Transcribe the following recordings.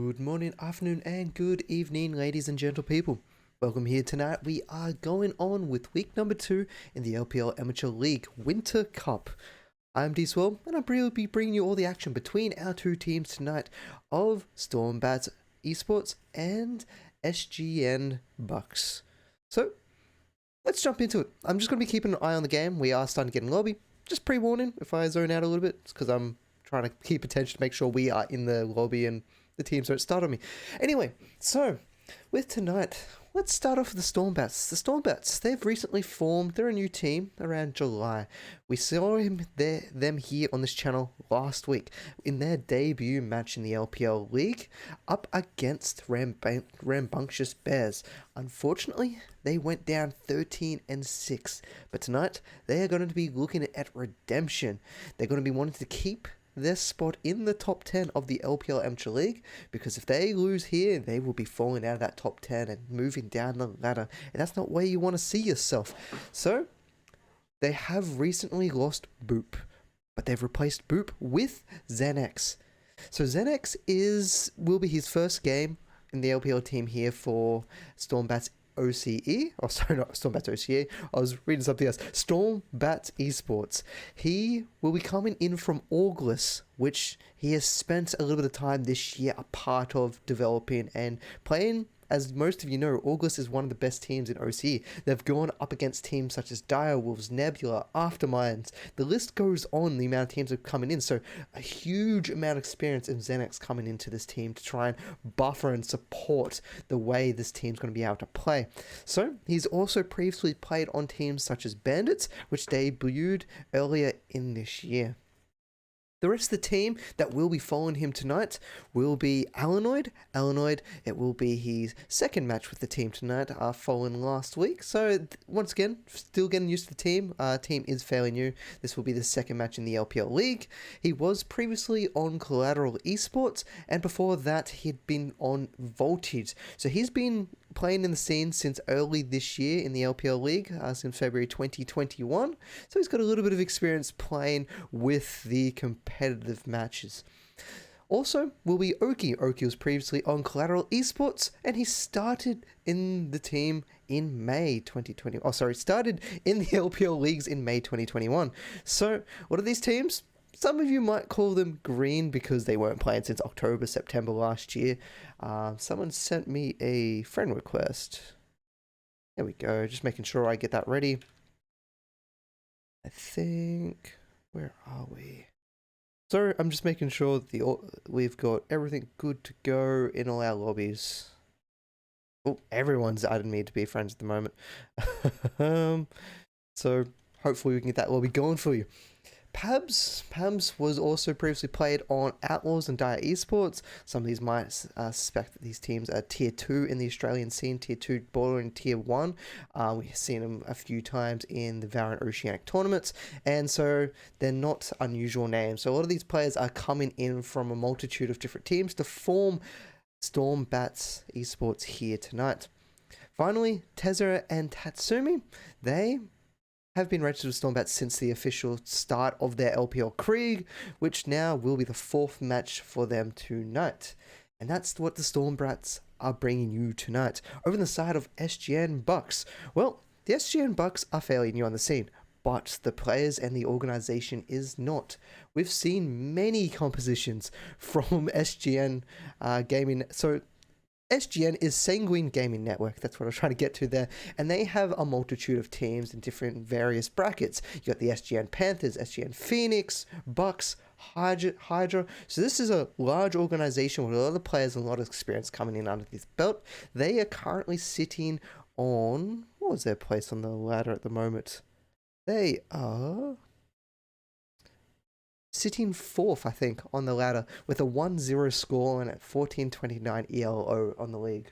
Good morning, afternoon, and good evening, ladies and gentle people. Welcome here tonight. We are going on with week number 2 in the LPL Amateur League Winter Cup. I'm D-Swell, and I'll be bringing you all the action between our two teams tonight of Stormbat Esports and SGN Bucks. So, let's jump into it. I'm just going to be keeping an eye on the game. We are starting to get in lobby. Just pre-warning if I zone out a little bit, it's because I'm trying to keep attention to make sure we are in the lobby and the teams don't start on me. Anyway, so with tonight, let's start off with the Stormbats. The Stormbats, they've recently formed. They're a new team around July. We saw them here on this channel last week in their debut match in the LPL League up against Rambunctious Bears. Unfortunately, they went down 13-6. But tonight, they are going to be looking at redemption. They're going to be wanting to keep their spot in the top 10 of the LPL Amateur League, because if they lose here, they will be falling out of that top 10 and moving down the ladder, and that's not where you want to see yourself. So they have recently lost Boop, but they've replaced Boop with Xenex. So Xenex will be his first game in the LPL team here for Stormbat's OCE. Oh, sorry, not Stormbat OCE. I was reading something else. Stormbat Esports. He will be coming in from August, which he has spent a little bit of time this year a part of developing and playing. As most of you know, August is one of the best teams in OCE. They've gone up against teams such as Direwolves, Nebula, Afterminds. The list goes on, the amount of teams that are coming in. So a huge amount of experience in Xenex coming into this team to try and buffer and support the way this team's going to be able to play. So he's also previously played on teams such as Bandits, which debuted earlier in this year. The rest of the team that will be following him tonight will be Alanoid. Alanoid, it will be his second match with the team tonight, following last week. So, once again, still getting used to the team. Team is fairly new. This will be the second match in the LPL League. He was previously on Collateral Esports, and before that, he'd been on Voltage. So, he's been playing in the scene since early this year in the LPL League, since February 2021. So, he's got a little bit of experience playing with the competitive matches. Also will be Oki. Oki was previously on Collateral Esports, and he started in the team in May 2020. Started in the LPL leagues in May 2021. So what are these teams? Some of you might call them green because they weren't playing since October, September last year. Someone sent me a friend request. There we go. Just making sure I get that ready. I think... where are we? So I'm just making sure that we've got everything good to go in all our lobbies. Oh, everyone's added me to be friends at the moment. So hopefully we can get that lobby going for you. Pabs was also previously played on Outlaws and Dire Esports. Some of these might suspect that these teams are tier 2 in the Australian scene, tier 2 bordering tier 1. We've seen them a few times in the Valorant Oceanic tournaments, and so they're not unusual names. So a lot of these players are coming in from a multitude of different teams to form Stormbats Esports here tonight. Finally, Tezzera and Tatsumi, they have been registered with Stormbats since the official start of their LPL Krieg, which now will be the 4th match for them tonight. And that's what the Stormbrats are bringing you tonight. Over on the side of SGN Bucks, well, the SGN Bucks are fairly new on the scene, but the players and the organization is not. We've seen many compositions from SGN Gaming. So SGN is Sanguine Gaming Network. That's what I was trying to get to there. And they have a multitude of teams in different various brackets. You got the SGN Panthers, SGN Phoenix, Bucks, Hydra. So this is a large organization with a lot of players and a lot of experience coming in under this belt. They are currently sitting on... what was their place on the ladder at the moment? They are sitting 4th, I think, on the ladder with a 1-0 score and at 1429 ELO on the league.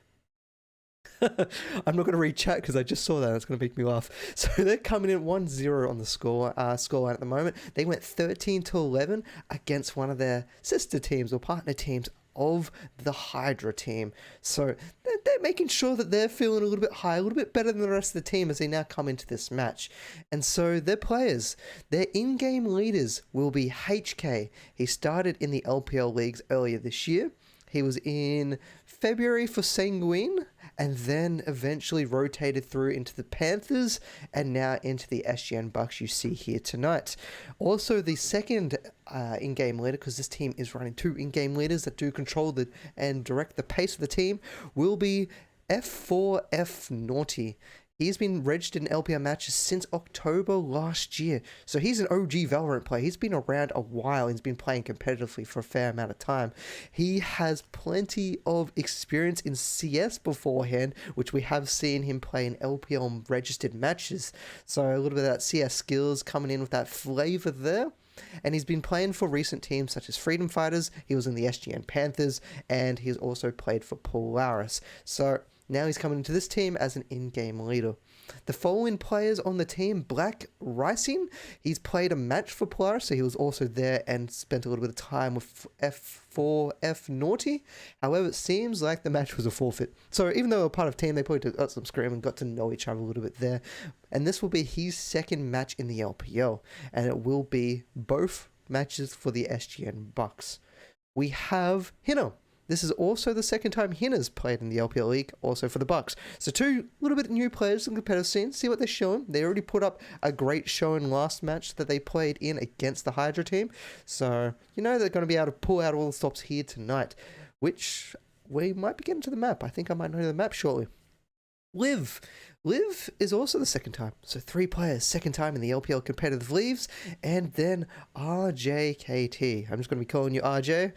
I'm not going to read chat because I just saw that. It's going to make me laugh. So they're coming in 1-0 on the scoreline at the moment. They went 13-11 against one of their sister teams or partner teams of the Hydra team. So they're making sure that they're feeling a little bit high, a little bit better than the rest of the team as they now come into this match. And so their players, their in-game leaders will be HK. He started in the LPL leagues earlier this year. He was in February for Sanguine, and then eventually rotated through into the Panthers, and now into the SGN Bucks you see here tonight. Also, the second in-game leader, because this team is running two in-game leaders that do control and direct the pace of the team, will be F4F Naughty. He's been registered in LPL matches since October last year. So he's an OG Valorant player. He's been around a while. He's been playing competitively for a fair amount of time. He has plenty of experience in CS beforehand, which we have seen him play in LPL registered matches. So a little bit of that CS skills coming in with that flavor there. And he's been playing for recent teams such as Freedom Fighters. He was in the SGN Panthers, and he's also played for Polaris. So now he's coming into this team as an in-game leader. The following players on the team: Black Ricing. He's played a match for Polaris, so he was also there and spent a little bit of time with F4F Naughty. However, it seems like the match was a forfeit. So even though they were part of a team, they probably got some scrim and got to know each other a little bit there. And this will be his second match in the LPL, and it will be both matches for the SGN Bucks. We have Hino. This is also the second time Hina's played in the LPL League, also for the Bucks. So two little bit new players in the competitive scene. See what they're showing. They already put up a great showing last match that they played in against the Hydra team. So, you know, they're going to be able to pull out all the stops here tonight, which we might be getting to the map. I think I might know the map shortly. Liv is also the second time. So three players, second time in the LPL competitive leagues. And then RJKT. I'm just going to be calling you RJ.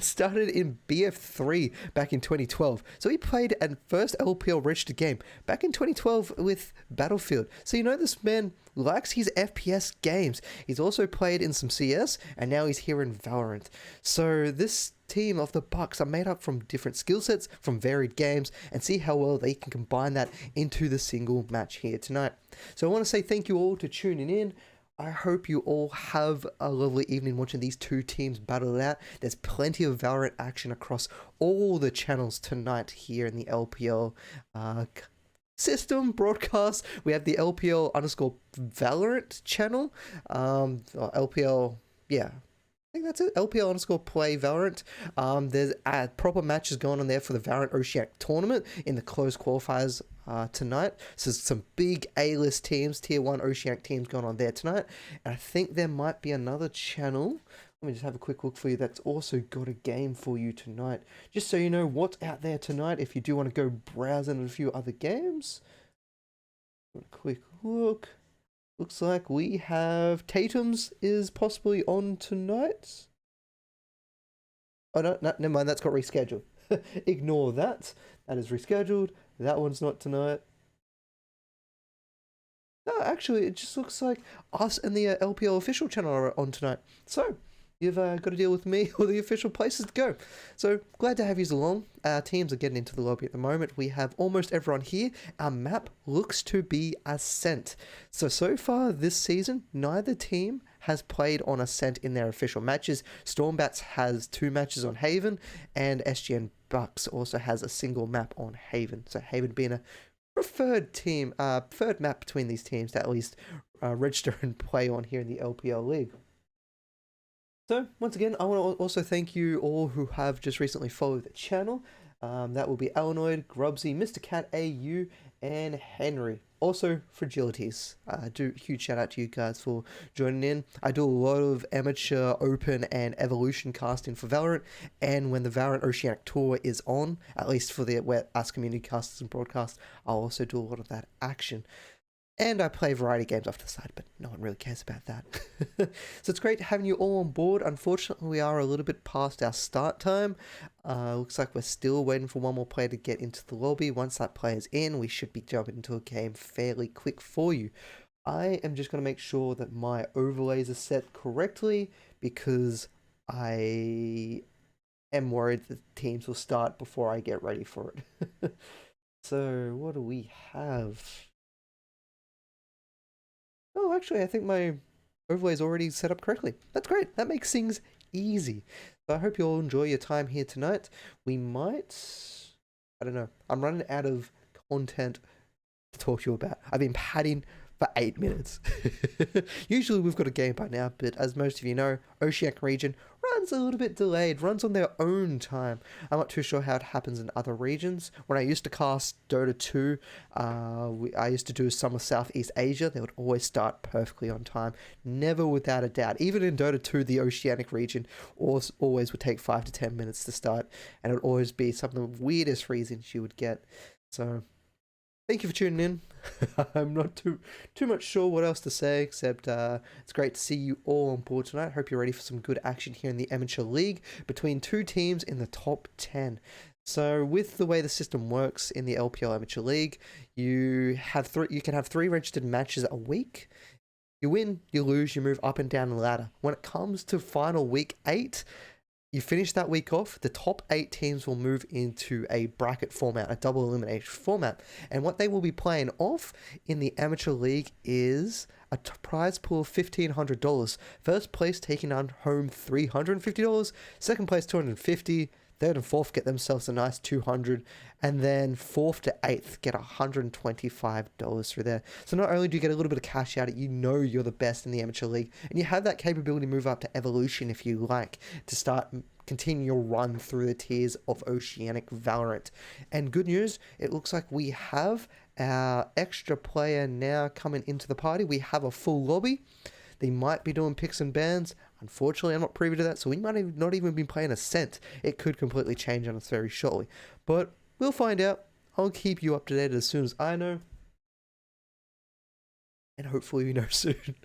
Started in BF3 back in 2012. So he played a first LPL registered game back in 2012 with Battlefield. So you know this man likes his FPS games. He's also played in some CS, and now he's here in Valorant. So this team of the Bucks are made up from different skill sets from varied games, and see how well they can combine that into the single match here tonight. So I want to say thank you all to tuning in. I hope you all have a lovely evening watching these two teams battle it out. There's plenty of Valorant action across all the channels tonight here in the LPL system broadcast. We have the LPL _Valorant channel, or LPL, yeah, I think that's it. LPL _play Valorant. There's proper matches going on there for the Valorant Oceanic tournament in the closed qualifiers tonight. So some big A-list teams, tier 1 Oceanic teams going on there tonight. And I think there might be another channel. Let me just have a quick look for you. That's also got a game for you tonight. Just so you know what's out there tonight if you do want to go browsing at a few other games. A quick look. Looks like we have Tatum's is possibly on tonight. Oh, no, never mind. That's got rescheduled. Ignore that. That is rescheduled. That one's not tonight. No, actually, it just looks like us and the LPL official channel are on tonight. So, you've got to deal with me or the official places to go. So, glad to have you along. Our teams are getting into the lobby at the moment. We have almost everyone here. Our map looks to be Ascent. So far this season, neither team has played on Ascent in their official matches. Stormbats has 2 matches on Haven, and SGN Bucks also has a single map on Haven. So Haven being a preferred map between these teams to at least register and play on here in the LPL League. So, once again, I want to also thank you all who have just recently followed the channel. That will be Alanoid, Grubsy, Mr. Cat AU, and Henry. Also, Fragilities. Do a huge shout out to you guys for joining in. I do a lot of amateur, open, and evolution casting for Valorant, and when the Valorant Oceanic Tour is on, at least for the us community casters and broadcasts, I'll also do a lot of that action. And I play variety games off to the side, but no one really cares about that. So it's great having you all on board. Unfortunately, we are a little bit past our start time. Looks like we're still waiting for one more player to get into the lobby. Once that player's in, we should be jumping into a game fairly quick for you. I am just going to make sure that my overlays are set correctly because I am worried that teams will start before I get ready for it. So what do we have? Oh, actually, I think my overlay is already set up correctly. That's great. That makes things easy. So I hope you all enjoy your time here tonight. We might... I don't know. I'm running out of content to talk to you about. I've been padding for 8 minutes. Usually we've got a game by now, but as most of you know, Oceanic region runs a little bit delayed, runs on their own time. I'm not too sure how it happens in other regions. When I used to cast Dota 2, I used to do some of Southeast Asia. They would always start perfectly on time, never without a doubt. Even in Dota 2, the Oceanic region always would take 5 to 10 minutes to start, and it would always be some of the weirdest reasons you would get. So thank you for tuning in. I'm not too much sure what else to say, except it's great to see you all on board tonight. Hope you're ready for some good action here in the Amateur League between two teams in the top 10. So with the way the system works in the LPL Amateur League, you can have 3 registered matches a week. You win, you lose, you move up and down the ladder. When it comes to final week 8, you finish that week off, the top 8 teams will move into a bracket format, a double elimination format. And what they will be playing off in the Amateur League is a prize pool of $1,500. First place taking on home $350, second place $250, third and fourth get themselves a nice $200, and then fourth to eighth get $125 through there. So not only do you get a little bit of cash out, you know you're the best in the Amateur League, and you have that capability to move up to Evolution if you like, to start continue your run through the tiers of Oceanic Valorant. And good news, it looks like we have our extra player now coming into the party. We have a full lobby. They might be doing picks and bans. Unfortunately, I'm not privy to that, so we might have not even been playing a cent. It could completely change on us very shortly. But we'll find out. I'll keep you up to date as soon as I know. And hopefully we know soon.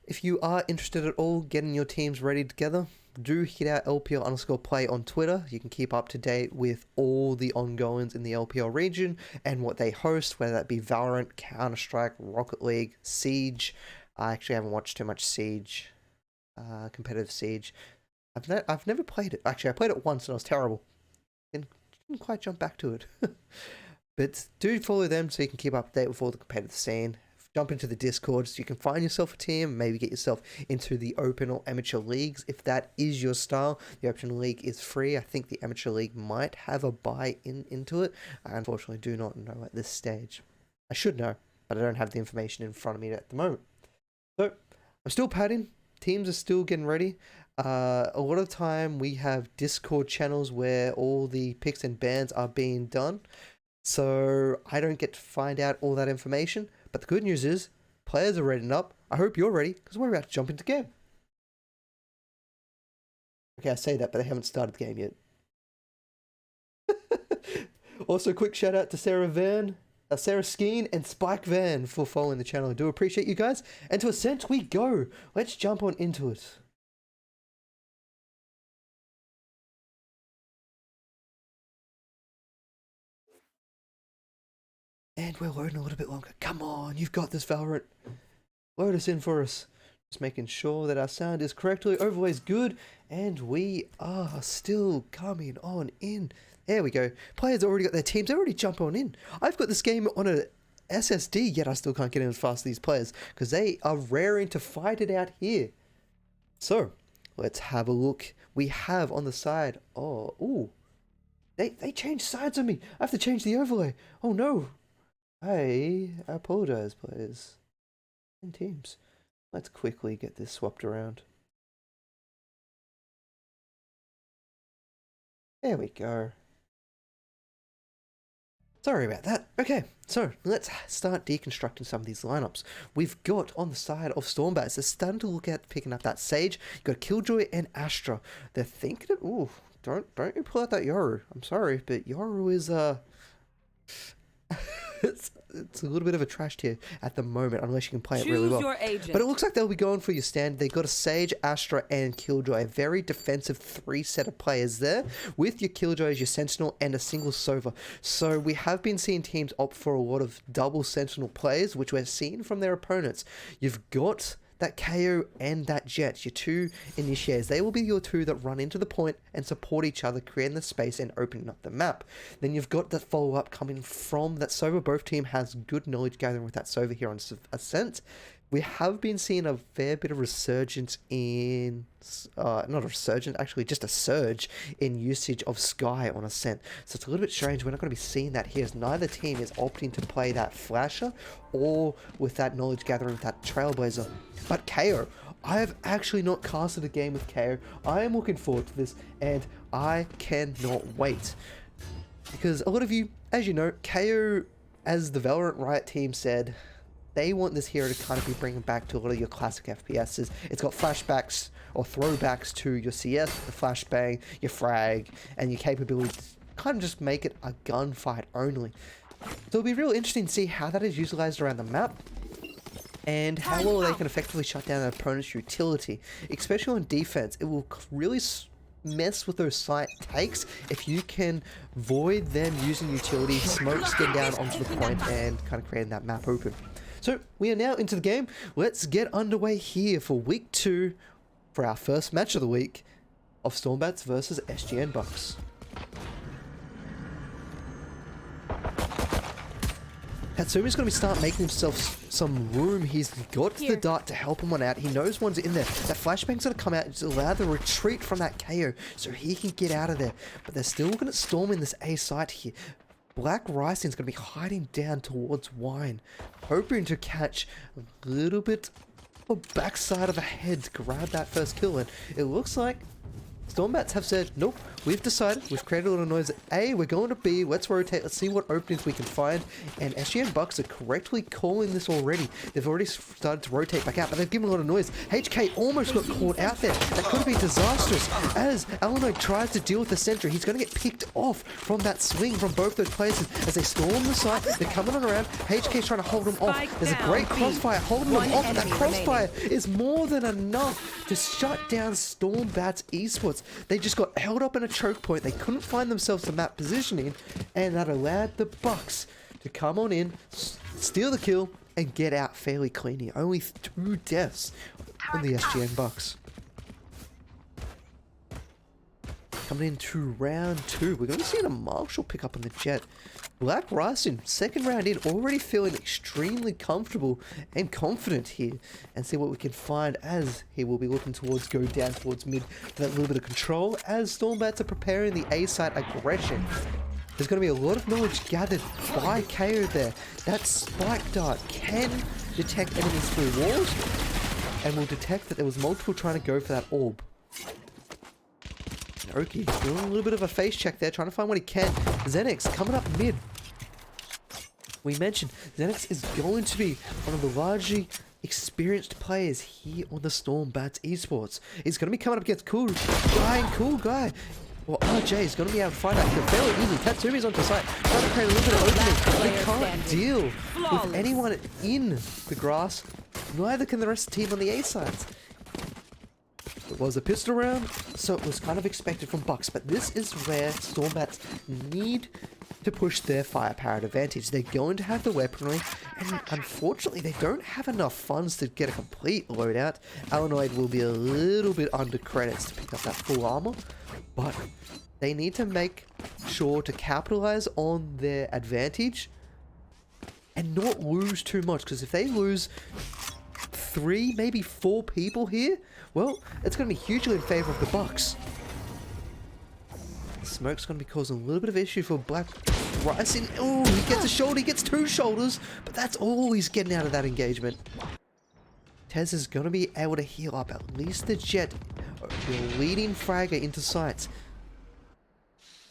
If you are interested at all getting your teams ready together, do hit our LPL_play on Twitter. You can keep up to date with all the ongoings in the LPL region and what they host, whether that be Valorant, Counter-Strike, Rocket League, Siege. I actually haven't watched too much Siege, competitive Siege. I've never played it. Actually, I played it once and it was terrible. Didn't quite jump back to it. But do follow them so you can keep up to date with all the competitive scene. Jump into the Discord so you can find yourself a team, maybe get yourself into the Open or Amateur Leagues if that is your style. The Open League is free. I think the Amateur League might have a buy-in into it. I unfortunately do not know at this stage. I should know, but I don't have the information in front of me at the moment. So, I'm still padding. Teams are still getting ready. A lot of the time we have Discord channels where all the picks and bans are being done. So, I don't get to find out all that information. But the good news is, players are readying up. I hope you're ready, because we're about to jump into the game. Okay, I say that, but they haven't started the game yet. Also, quick shout out to Sarah Skeen and Spike Van for following the channel. I do appreciate you guys. And to Ascent we go. Let's jump on into it. And we're loading a little bit longer. Come on, you've got this, Valorant. Load us in for us. Just making sure that our sound is correctly overlays good. And we are still coming on in. There we go. Players already got their teams. They're already jumping on in. I've got this game on a SSD, yet I still can't get in as fast as these players. Because they are raring to fight it out here. So, let's have a look. We have on the side... Oh, ooh. They changed sides on me. I have to change the overlay. Oh, no. I apologize, players and teams. Let's quickly get this swapped around. There we go. Sorry about that. Okay, so let's start deconstructing some of these lineups. We've got on the side of Stormbats, they're starting to look at picking up that Sage. You've got Killjoy and Astra. They're thinking of, ooh, don't you pull out that Yoru. I'm sorry, but Yoru is it's a little bit of a trash tier at the moment, unless you can play it really well. Your agent. But it looks like they'll be going for your stand. They got a Sage, Astra, and Killjoy. A very defensive 3 set of players there, with your Killjoy as your Sentinel and a single Sova. So we have been seeing teams opt for a lot of double Sentinel players, which we're seeing from their opponents. You've got that KO and that Jet, your 2 initiators. They will be your 2 that run into the point and support each other, creating the space and opening up the map. Then you've got that follow-up coming from that Sova. Both team has good knowledge gathering with that Sova here on Ascent. we have been seeing a fair bit of resurgence in, not a resurgence, actually just a surge in usage of Sky on Ascent. So it's a little bit strange. We're not going to be seeing that here, as neither team is opting to play that Flasher or with that knowledge gathering with that Trailblazer. But KO, I have actually not casted a game with KO. I am looking forward to this, and I cannot wait. Because a lot of you, as you know, KO, as the Valorant Riot team said, they want this hero to kind of be bringing back to a lot of your classic FPSs. It's got flashbacks or throwbacks to your CS, the flashbang, your frag, and your capability to kind of just make it a gunfight only. So it'll be real interesting to see how that is utilized around the map, and how well they can effectively shut down an opponent's utility. Especially on defense, it will really mess with those site takes if you can void them using utility, smokes get down onto the point, and kind of creating that map open. So we are now into the game. Let's get underway here for week 2 for our first match of the week of Stormbats versus SGN Bucks. Tatsumi's going to start making himself some room. He's got the dart to help him one out. He knows one's in there. That flashbang's going to come out and allow the retreat from that KO so he can get out of there. But they're still going to storm in this A site here. Black Rising's going to be hiding down towards Wine, hoping to catch a little bit of backside of the head to grab that first kill. And it looks like Stormbats have said, nope, we've decided, we've created a little noise at A, we're going to B, let's rotate, let's see what openings we can find. And SGN Bucks are correctly calling this already. They've already started to rotate back out, but they've given a lot of noise. HK almost got caught out there. That could have been disastrous. As Alano tries to deal with the sentry, he's going to get picked off from that swing from both those places. As they storm the site, they're coming on around. HK's trying to hold them off. There's a great crossfire holding them off, and that crossfire is more than enough to shut down Stormbats Esports. They just got held up in a choke point. They couldn't find themselves the map positioning, and that allowed the Bucks to come on in, steal the kill, and get out fairly cleanly. Only 2 deaths on the SGN Bucks. Coming into round 2, we're going to see a Marshall pick up on the Jet. Black Ryson, second round in, already feeling extremely comfortable and confident here, and see what we can find as he will be looking towards go down towards mid for that little bit of control as Stormbats are preparing the A site aggression. There's going to be a lot of knowledge gathered by KO there. That spike dart can detect enemies through walls and will detect that there was multiple trying to go for that orb. Oki doing a little bit of a face check there, trying to find what he can. Xenix coming up mid. We mentioned Xenix is going to be one of the largely experienced players here on the Stormbats Esports. He's going to be coming up against Cool Guy. Well, RJ is going to be able to find out fairly easy. Tatsumi's onto site, trying to create a little bit of opening. They can't deal with anyone in the grass. Neither can the rest of the team on the A sides. It was a pistol round, so it was kind of expected from Bucks, but this is where Stormbats need to push their firepower advantage. They're going to have the weaponry, and unfortunately they don't have enough funds to get a complete loadout. Alanoid will be a little bit under credits to pick up that full armor, but they need to make sure to capitalize on their advantage and not lose too much, because if they lose 3, maybe 4 people here, well, it's going to be hugely in favor of the Bucks. Smoke's going to be causing a little bit of issue for Black Rising. Oh, he gets a shoulder, he gets 2 shoulders, but that's all he's getting out of that engagement. Tez is going to be able to heal up at least the Jet, the leading fragger into sight.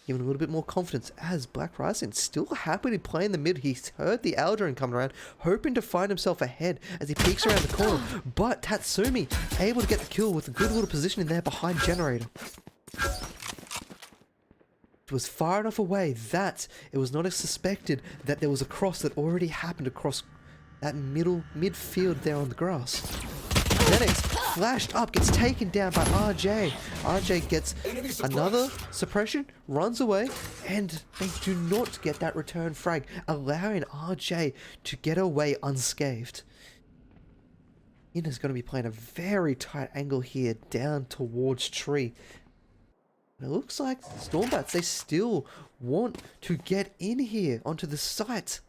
Giving a little bit more confidence as Black Rising still happily playing the mid. He's heard the Aldrin coming around, hoping to find himself ahead as he peeks around the corner. But Tatsumi able to get the kill with a good little positioning there behind Generator. It was far enough away that it was not suspected that there was a cross that already happened across that midfield there on the grass. Xenix flashed up, gets taken down by RJ. RJ gets another suppression, runs away, and they do not get that return frag, allowing RJ to get away unscathed. Ina's going to be playing a very tight angle here down towards tree. And it looks like Stormbats, they still want to get in here onto the site.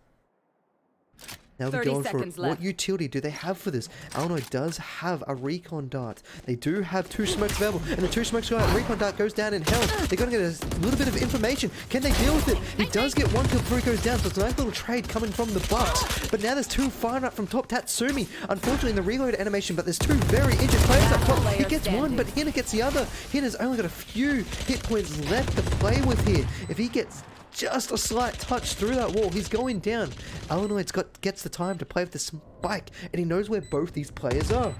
Now we're going for it. What utility do they have for this? Illinois does have a recon dart. They do have 2 smokes available, and the 2 smokes go out. Recon dart goes down in hell. They're going to get a little bit of information. Can they deal with it? He does get 1 kill before he goes down, so it's a nice little trade coming from the Bucks. But now there's 2 firing up from top. Tatsumi, unfortunately, in the reload animation, but there's 2 very injured players up top. He gets 1, but Hina gets the other. Hina's only got a few hit points left to play with here. If he gets just a slight touch through that wall, he's going down. Illinois gets the time to play with the spike, and he knows where both these players are.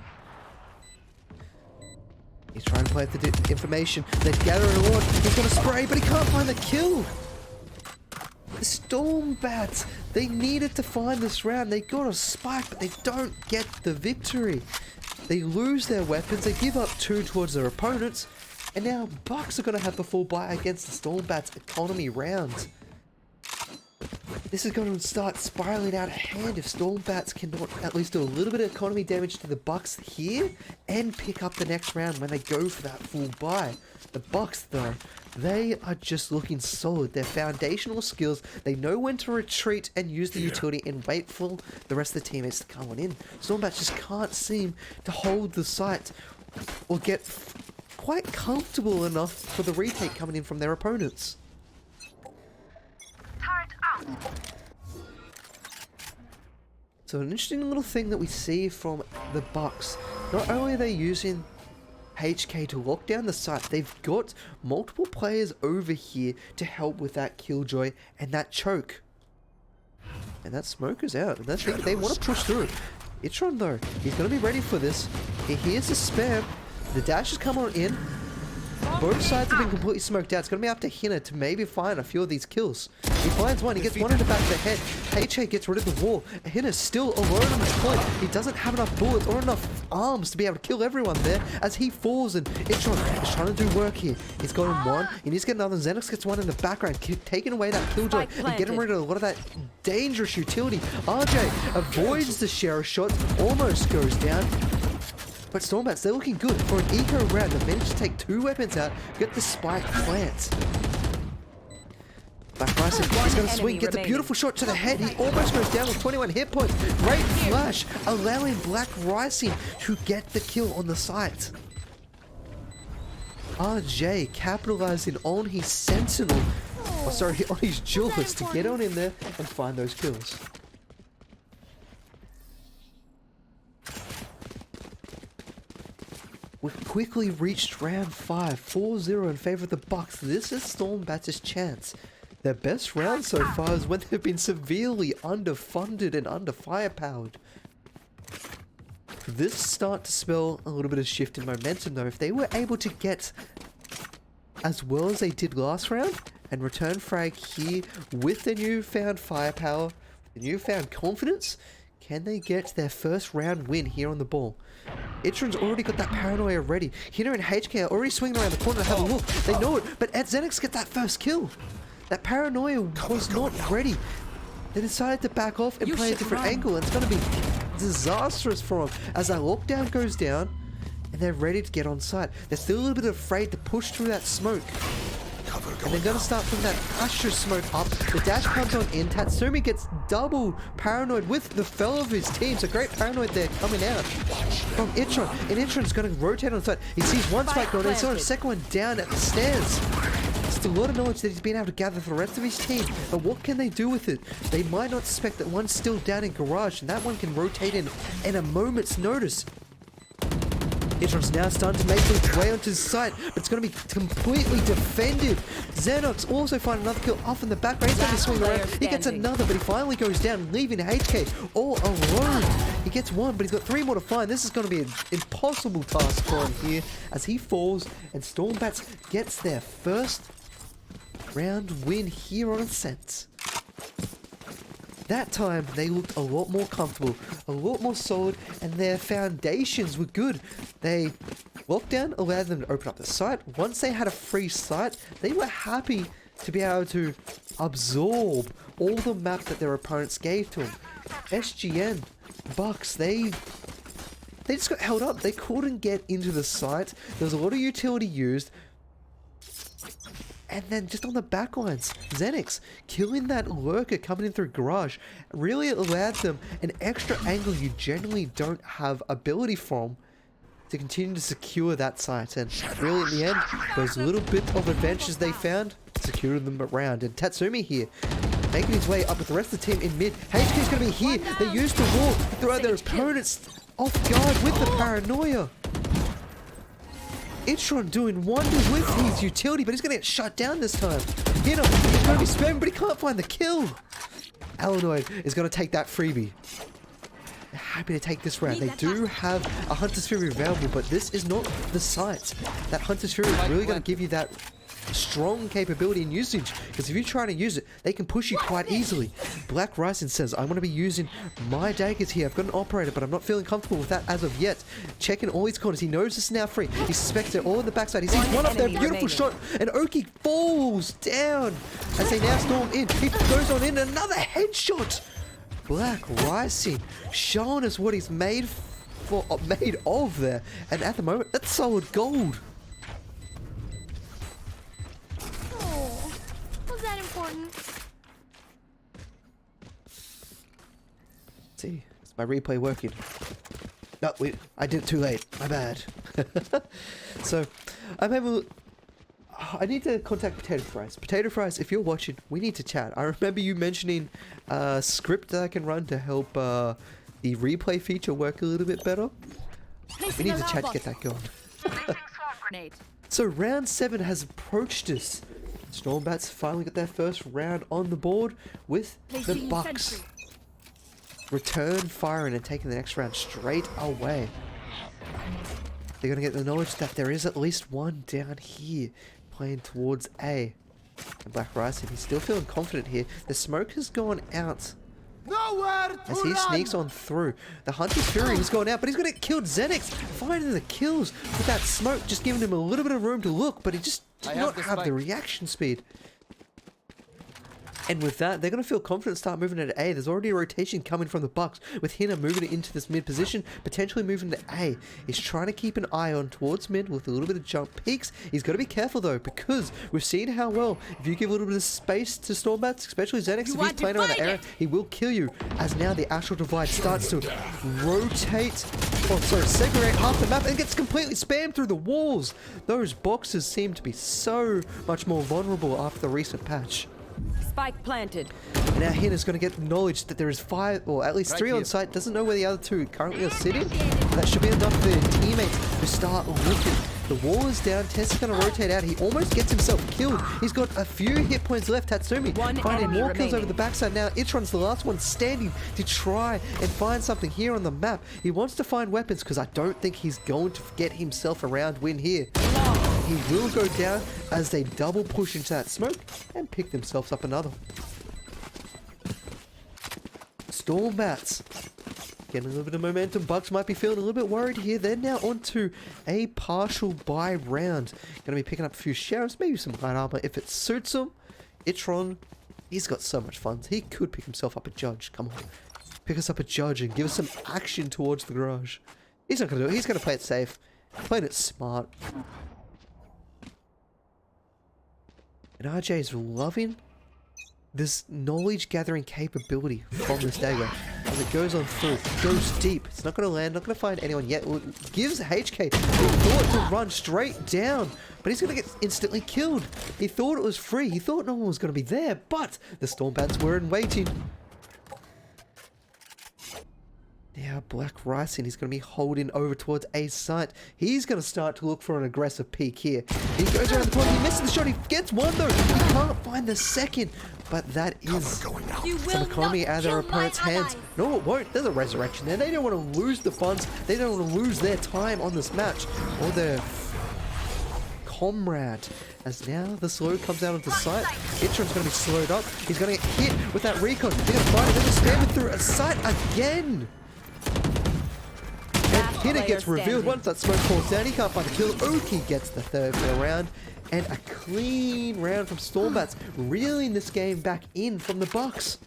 He's trying to play with the information. They're gathering a lot. He's got a spray, but he can't find the kill. The Stormbats, they needed to find this round. They got a spike, but they don't get the victory. They lose their weapons. They give up 2 towards their opponents. And now Bucks are going to have the full buy against the Stormbats economy round. This is going to start spiraling out of hand if Stormbats cannot at least do a little bit of economy damage to the Bucks here and pick up the next round when they go for that full buy. The Bucks, though, they are just looking solid. Their foundational skills, they know when to retreat and use the utility and wait for the rest of the teammates to come on in. Stormbats just can't seem to hold the site or get quite comfortable enough for the retake coming in from their opponents. So an interesting little thing that we see from the Bucks, not only are they using HK to lock down the site, they've got multiple players over here to help with that killjoy and that choke. And that smoke is out, and that's they want to push through. Itron though, he's going to be ready for this. He hears the spam. The dash has come on in. Both sides have been completely smoked out. It's going to be up to Hina to maybe find a few of these kills. He finds one. He gets one in the back of the head. HA gets rid of the wall. Hina's still alone on this point. He doesn't have enough bullets or enough arms to be able to kill everyone there as he falls, and Itron is trying to do work here. He's got him 1. He needs to get another. Xenox gets 1 in the background, taking away that killjoy and getting rid of a lot of that dangerous utility. RJ avoids the share shot, almost goes down. But Stormbats, they're looking good for an eco round. They've managed to take 2 weapons out, get the spike plant. Black Bison is going to swing, gets a beautiful shot to the head. He almost goes down with 21 hit points. Great flash, allowing Black Rising to get the kill on the site. RJ capitalizing on his Sentinel, on his Duelist to get on in there and find those kills. We've quickly reached round 5, 4-0 in favor of the Bucks. This is Stormbats' chance. Their best round so far is when they've been severely underfunded and underfirepowered. This start to spell a little bit of shift in momentum though. If they were able to get as well as they did last round and return frag here with their newfound firepower, the newfound confidence, can they get their first round win here on the ball? Itron's already got that paranoia ready. Hina and HK are already swinging around the corner to have a look. They know it, but Xenox get that first kill. That paranoia was not ready. They decided to back off and play a different angle, and it's going to be disastrous for them as that lockdown goes down and they're ready to get on site. They're still a little bit afraid to push through that smoke. And they're going to start from that Usher smoke up. The dash comes on in. Tatsumi gets double paranoid with the fellow of his team. So great paranoid there coming out from Itron. And Itron's going to rotate on the side. He sees one spike going, and he saw a second one down at the stairs. It's a lot of knowledge that he's been able to gather for the rest of his team. But what can they do with it? They might not suspect that one's still down in garage, and that one can rotate in a moment's notice. Itron's now starting to make his way onto his site, but it's going to be completely defended. Xenox also finds another kill off in the background. He's going to swing around. He gets another, but he finally goes down, leaving HK all alone. He gets 1, but he's got 3 more to find. This is going to be an impossible task for him here as he falls, and Stormbats gets their first round win here on Ascent. That time, they looked a lot more comfortable, a lot more solid, and their foundations were good. They lockdown allowed them to open up the site. Once they had a free site, they were happy to be able to absorb all the map that their opponents gave to them. SGN, Bucks, they just got held up. They couldn't get into the site. There was a lot of utility used. And then just on the backlines, Xenix killing that lurker coming in through Garage really allowed them an extra angle you generally don't have ability from to continue to secure that site. And really in the end, those little bit of advantages they found secured them around. And Tatsumi here making his way up with the rest of the team in mid. HK's going to be here. They used the wall to throw their opponents off guard with the paranoia. Itron doing wonders with his utility, but he's going to get shut down this time. He's going to be spamming, but he can't find the kill. Alanoid is going to take that freebie. They're happy to take this round. They do have a Hunter's Fury available, but this is not the site. That Hunter's Fury is really going to give you that strong capability and usage, because if you're trying to use it, they can push you quite easily. Black Rising says, I want to be using my daggers here. I've got an operator, but I'm not feeling comfortable with that as of yet. Checking all his corners. He knows this is now free. He suspects they're all in the backside. He sees one up there. Beautiful shot. And Oki falls down as they now storm in. He goes on in. Another headshot. Black Rising showing us what he's made of there. And at the moment, that's solid gold. See, is my replay working? No, I did it too late. My bad. So, I need to contact Potato Fries. Potato Fries, if you're watching, we need to chat. I remember you mentioning a script that I can run to help the replay feature work a little bit better. We need to chat to get that going. So round 7 has approached us. Stormbats finally got their first round on the board with the Bucks. Return firing and taking the next round straight away. They're going to get the knowledge that there is at least one down here playing towards A. And Black Rising, he's still feeling confident here. The smoke has gone out as he sneaks on through. The Hunter's Fury has gone out, but he's going to get killed. Xenix finding the kills with that smoke, just giving him a little bit of room to look, but he just did not have the reaction speed. And with that, they're going to feel confident start moving into A. There's already a rotation coming from the Bucks, with Hina moving it into this mid position, potentially moving to A. He's trying to keep an eye on towards mid with a little bit of jump peaks. He's got to be careful though, because we've seen how well, if you give a little bit of space to Stormbats, especially Xenix, if he's playing around the area, he will kill you. As now the Astral Divide starts to rotate, segregate half the map and gets completely spammed through the walls. Those boxes seem to be so much more vulnerable after the recent patch. Spike planted. Now Hina's going to get the knowledge that there is 5, or at least 3 on site. Doesn't know where the other 2 currently are sitting. That should be enough for their teammates to start looking. The wall is down. Tess is going to rotate out. He almost gets himself killed. He's got a few hit points left. Tatsumi finding more kills over the backside now. Itron's the last one standing to try and find something here on the map. He wants to find weapons because I don't think he's going to get himself a round win here. He will go down as they double push into that smoke and pick themselves up another. Stormbats getting a little bit of momentum. Bucks might be feeling a little bit worried here. They're now onto a partial buy round. Going to be picking up a few sheriffs, maybe some light armor if it suits them. Itron, he's got so much fun. He could pick himself up a judge. Come on. Pick us up a judge and give us some action towards the garage. He's not going to do it. He's going to play it safe. Playing it smart. And RJ is loving this knowledge gathering capability from this dagger as it goes on through, goes deep. It's not going to land, not going to find anyone yet. It gives HK the thought to run straight down, but he's going to get instantly killed. He thought it was free. He thought no one was going to be there, but the Stormbats were in waiting. Now Black Rising, he's going to be holding over towards A site. He's going to start to look for an aggressive peek here. He goes around the corner, he misses the shot, he gets one though. He can't find the second, but that is some economy out of their opponent's hands. No, it won't. There's a resurrection there. They don't want to lose the funds. They don't want to lose their time on this match or their comrade. As now the slow comes out onto site. Itron's going to be slowed up. He's going to get hit with that recon. He's going to find it, then he's spamming through a site again. And Hina gets revealed once that smoke falls down. He can't find a kill. Oki gets the third for the round. And a clean round from Stormbats, reeling this game back in from the Bucks.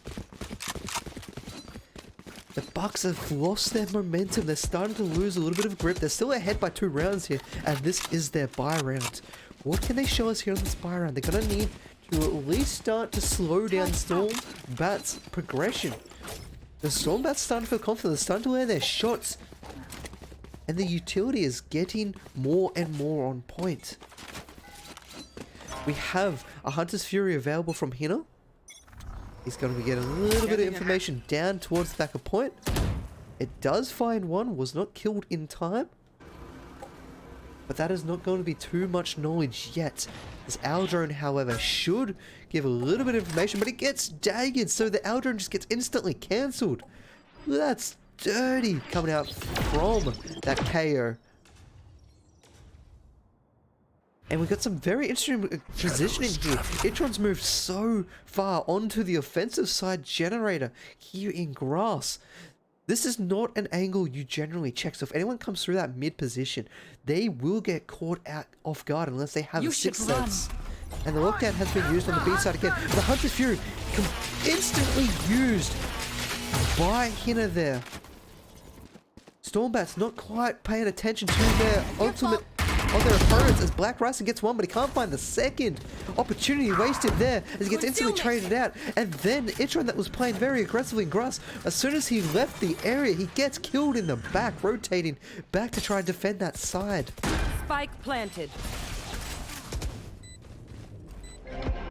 The Bucks have lost their momentum. They're starting to lose a little bit of grip. They're still ahead by 2 rounds here, and this is their bye round. What can they show us here on the spy round? They're going to need to at least start to slow down Stormbat's progression. The Stormbat's starting to feel confident. They're starting to land their shots. And the utility is getting more and more on point. We have a Hunter's Fury available from Hina. He's going to be getting a little bit of information down towards the back of point. It does find one, was not killed in time. But that is not going to be too much knowledge yet. This Aldrone, however, should give a little bit of information, but it gets daggered, so the Aldrone just gets instantly cancelled. That's dirty coming out from that KO. And we've got some very interesting positioning here. Itron's moved so far onto the offensive side generator here in grass. This is not an angle you generally check. So if anyone comes through that mid position, they will get caught out off guard unless they have a sixth sense. And the lockdown has been used on the B side again. The Hunter's Fury instantly used by Hina there. Stormbat's not quite paying attention to their ultimate on their opponents as Black Ryson gets one, but he can't find the second. Opportunity wasted there as he gets instantly traded out. And then Itron, that was playing very aggressively in grass, as soon as he left the area, he gets killed in the back, rotating back to try and defend that side. Spike planted.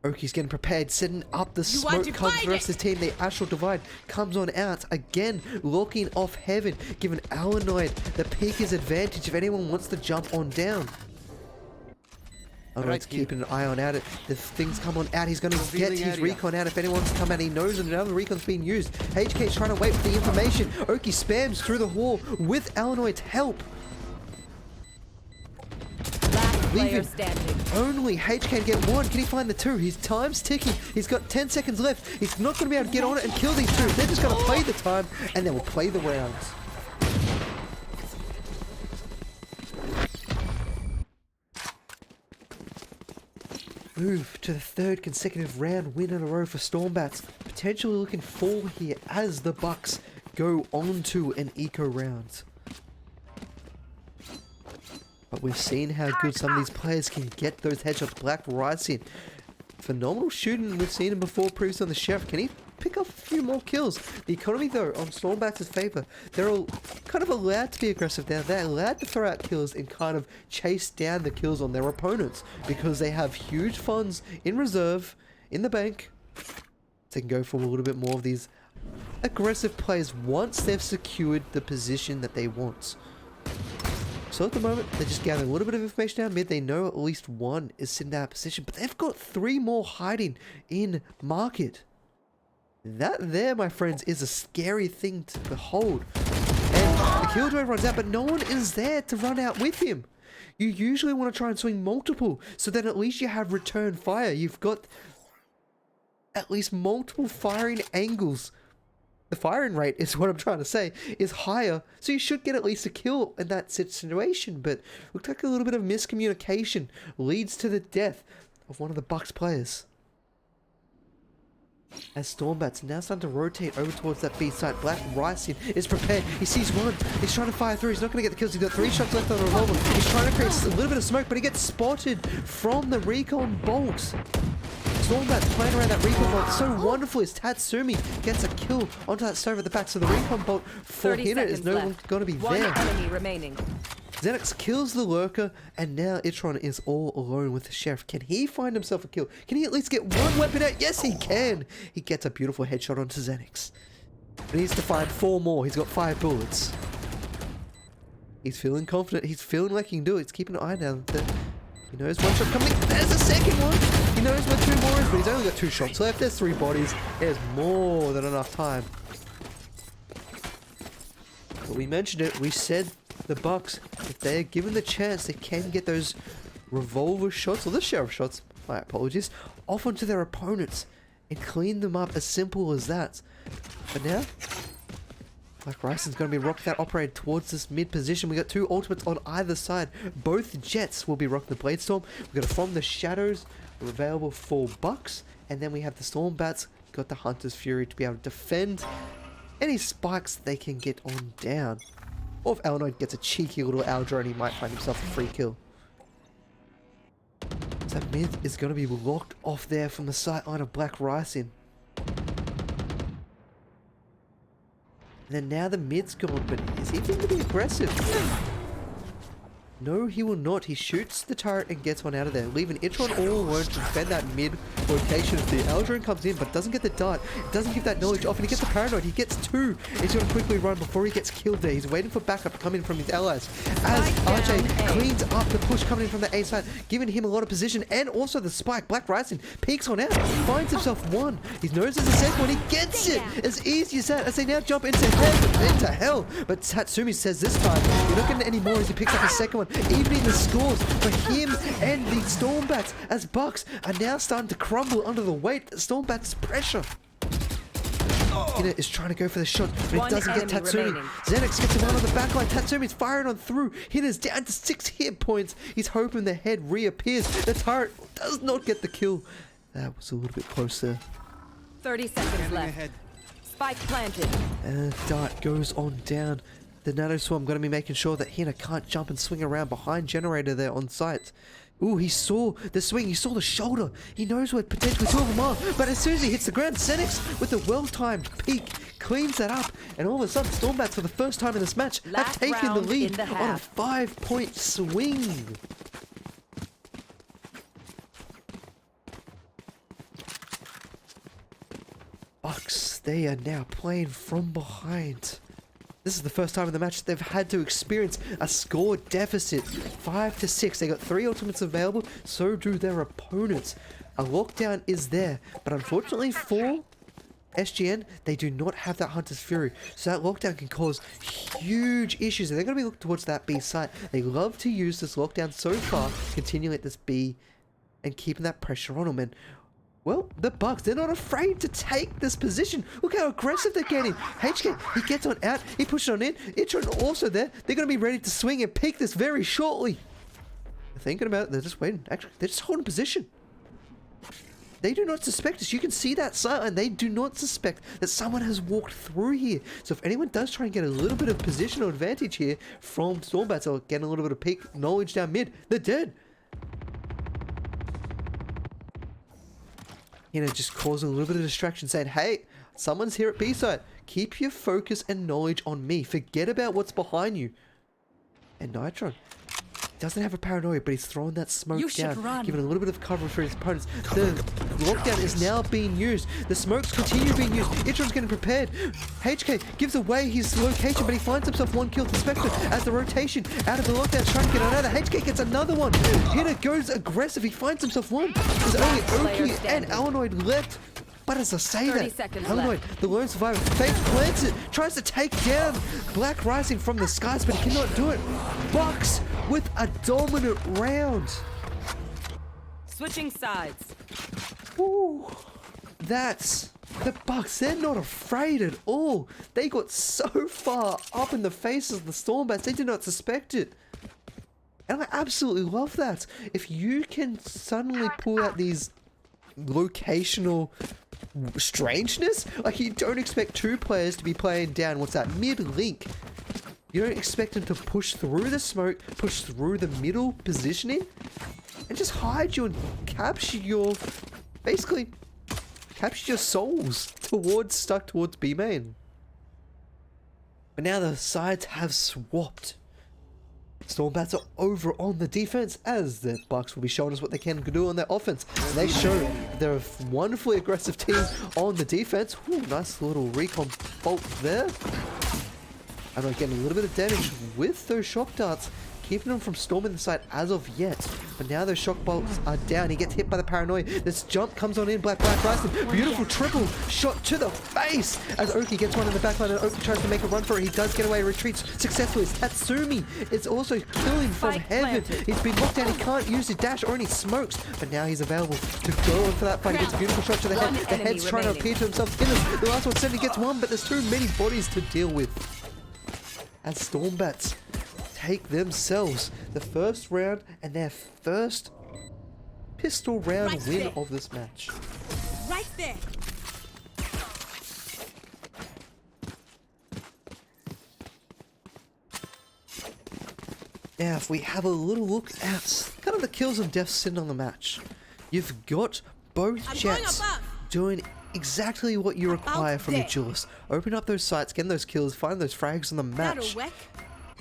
Oki's getting prepared, setting up the smoke cover for the rest of the team. The Astral Divide comes on out, again locking off Heaven, giving Alanoid the peeker's advantage if anyone wants to jump on down. Alanoid's keeping an eye on out. The things come on out, he's going to get his recon out if anyone's come out. He knows another recon's being used. HK's trying to wait for the information. Oki spams through the wall with Alanoid's help. Leaving only H can get one. Can he find the two? His time's ticking. He's got 10 seconds left. He's not going to be able to get on it and kill these two. They're just going to play the time and then we'll play the rounds. Move to the third consecutive round win in a row for Stormbats. Potentially looking full here as the Bucks go on to an eco round. But we've seen how good some of these players can get those headshots. Black Ryson, phenomenal shooting. We've seen him before previously on the Sheriff. Can he pick up a few more kills? The economy, though, on Stormbats' favor. They're all kind of allowed to be aggressive now. They're allowed to throw out kills and kind of chase down the kills on their opponents because they have huge funds in reserve, in the bank. So they can go for a little bit more of these aggressive plays once they've secured the position that they want. So at the moment, they're just gathering a little bit of information down mid. They know at least one is sitting in that position, but they've got 3 more hiding in market. That there, my friends, is a scary thing to behold. And the killjoy runs out, but no one is there to run out with him. You usually want to try and swing multiple, so then at least you have return fire. You've got at least multiple firing angles. The firing rate is what I'm trying to say is higher, so you should get at least a kill in that situation. But looks like a little bit of miscommunication leads to the death of one of the Bucks players. As Stormbats now starting to rotate over towards that B site, Black Ryson is prepared. He sees one. He's trying to fire through. He's not going to get the kills. He's got 3 shots left on the revolver. He's trying to create a little bit of smoke, but he gets spotted from the recon bolt. Stormbat's playing around that recon bolt so wonderfully as Tatsumi gets a kill onto that stove at the back. So the recon bolt for Hina is no longer going to be there. One enemy remaining. Xenox kills the lurker, and now Itron is all alone with the Sheriff. Can he find himself a kill? Can he at least get one weapon out? Yes, he can. He gets a beautiful headshot onto Xenox. He needs to find 4 more. He's got 5 bullets. He's feeling confident. He's feeling like he can do it. He's keeping an eye down. He knows one shot coming. There's a second one. He knows where 2 more is, but he's only got 2 shots left. There's 3 bodies. There's more than enough time. But we mentioned it. We said the Bucks, if they are given the chance, they can get those revolver shots, or the Sheriff shots, my apologies, off onto their opponents and clean them up, as simple as that. But now, Black Ryson's going to be rocking that operator towards this mid position. We got 2 ultimates on either side. Both jets will be rocking the Bladestorm. We've got a From the Shadows available for Bucks, and then we have the Stormbats, got the Hunter's Fury to be able to defend any spikes they can get on down. Or if Alanoid gets a cheeky little Aldrone, he might find himself a free kill. That mid is going to be locked off there from the sight line of Black Rising. And then now the mid's gone, but is he going to be aggressive? No, he will not. He shoots the turret and gets one out of there, leaving Itron all alone to defend that mid rotation. The Aldrin comes in, but doesn't get the dart. Doesn't give that knowledge off, and he gets the paranoid. He gets two. He's going to quickly run before he gets killed there. He's waiting for backup to come in from his allies. As RJ cleans up the push coming in from the A side, giving him a lot of position, and also the spike. Black Rising peeks on out, finds himself one. He knows there's a second one. He gets it as easy as that, as they now jump into hell. But Tatsumi says this time, you're not getting any more as he picks up a second one. Evening the scores for him and the Stormbats, as Bucks are now starting to crumble under the weight of Stormbats' pressure. Hina is trying to go for the shot, but he doesn't get Tatsumi. Xenix gets him out on the backline. Tatsumi's firing on through. Hina's down to 6 hit points. He's hoping the head reappears. The turret does not get the kill. That was a little bit closer. 30 seconds left. Spike planted. And the dart goes on down. The Nano Swarm going to be making sure that Hina can't jump and swing around behind Generator there on site. Ooh, he saw the swing. He saw the shoulder. He knows where potentially two of them are. But as soon as he hits the ground, Xenix with a well-timed peek cleans that up. And all of a sudden, Stormbats for the first time in this match have taken the lead on a 5-point swing. Bucks, they are now playing from behind. This is the first time in the match they've had to experience a score deficit. 5-6. They got 3 ultimates available, so do their opponents. A lockdown is there, but unfortunately for SGN, they do not have that Hunter's Fury. So that lockdown can cause huge issues. And they're going to be looking towards that B site. They love to use this lockdown so far, continuing at this B and keeping that pressure on them. And well, the Bucks, they're not afraid to take this position. Look how aggressive they're getting. HK, he gets on out. He pushes on in. Itron also there. They're going to be ready to swing and peek this very shortly. They're thinking about it. They're just waiting. Actually, they're just holding position. They do not suspect us. You can see that sign. They do not suspect that someone has walked through here. So if anyone does try and get a little bit of positional advantage here from Stormbats or get a little bit of peek knowledge down mid, they're dead. You know, just causing a little bit of distraction, saying, hey, someone's here at B-side. Keep your focus and knowledge on me. Forget about what's behind you. And Nitron doesn't have a paranoia, but he's throwing that smoke down, giving a little bit of cover for his opponents. The lockdown is now being used. The smokes continue being used. Itron's getting prepared. HK gives away his location, but he finds himself one kill to Spectre as the rotation out of the lockdown is trying to get another. HK gets another one. Hina goes aggressive. He finds himself one. There's only Oki and Alanoid left. But as I say that, Alanoid, the lone survivor, fake plants it, tries to take down Black Rising from the skies, but he cannot do it. Bucks with a dominant round. Switching sides. Ooh, that's the Bucks. They're not afraid at all. They got so far up in the faces of the Stormbats, they did not suspect it. And I absolutely love that. If you can suddenly pull out these locational strangeness, like you don't expect two players to be playing down what's that mid-link. You don't expect them to push through the smoke, push through the middle positioning, and just hide you and capture your, basically capture your souls stuck towards B main. But now the sides have swapped. Stormbats are over on the defense, as the Bucks will be showing us what they can do on their offense. They show they're a wonderfully aggressive team on the defense. Ooh, nice little recon bolt there. And we're getting a little bit of damage with those shock darts, keeping them from storming the site as of yet. But now those shock bolts are down. He gets hit by the paranoia. This jump comes on in. Black Rising. Beautiful triple shot to the face as Oki gets one in the backline, and Oki tries to make a run for it. He does get away, retreats successfully. Tatsumi is also killing from heaven. He's been locked down. He can't use his dash or any smokes, but now he's available to go in for that fight. He gets a beautiful shot to the head. The head's trying to appear to himself. The last one certainly gets one, but there's too many bodies to deal with. As Stormbats take themselves the first round and their first pistol round win of this match. Right there. Now, if we have a little look at kind of the kills and deaths sitting on the match. You've got both Jets doing exactly what you require from your duelist. Open up those sites, getting those kills, find those frags on the match.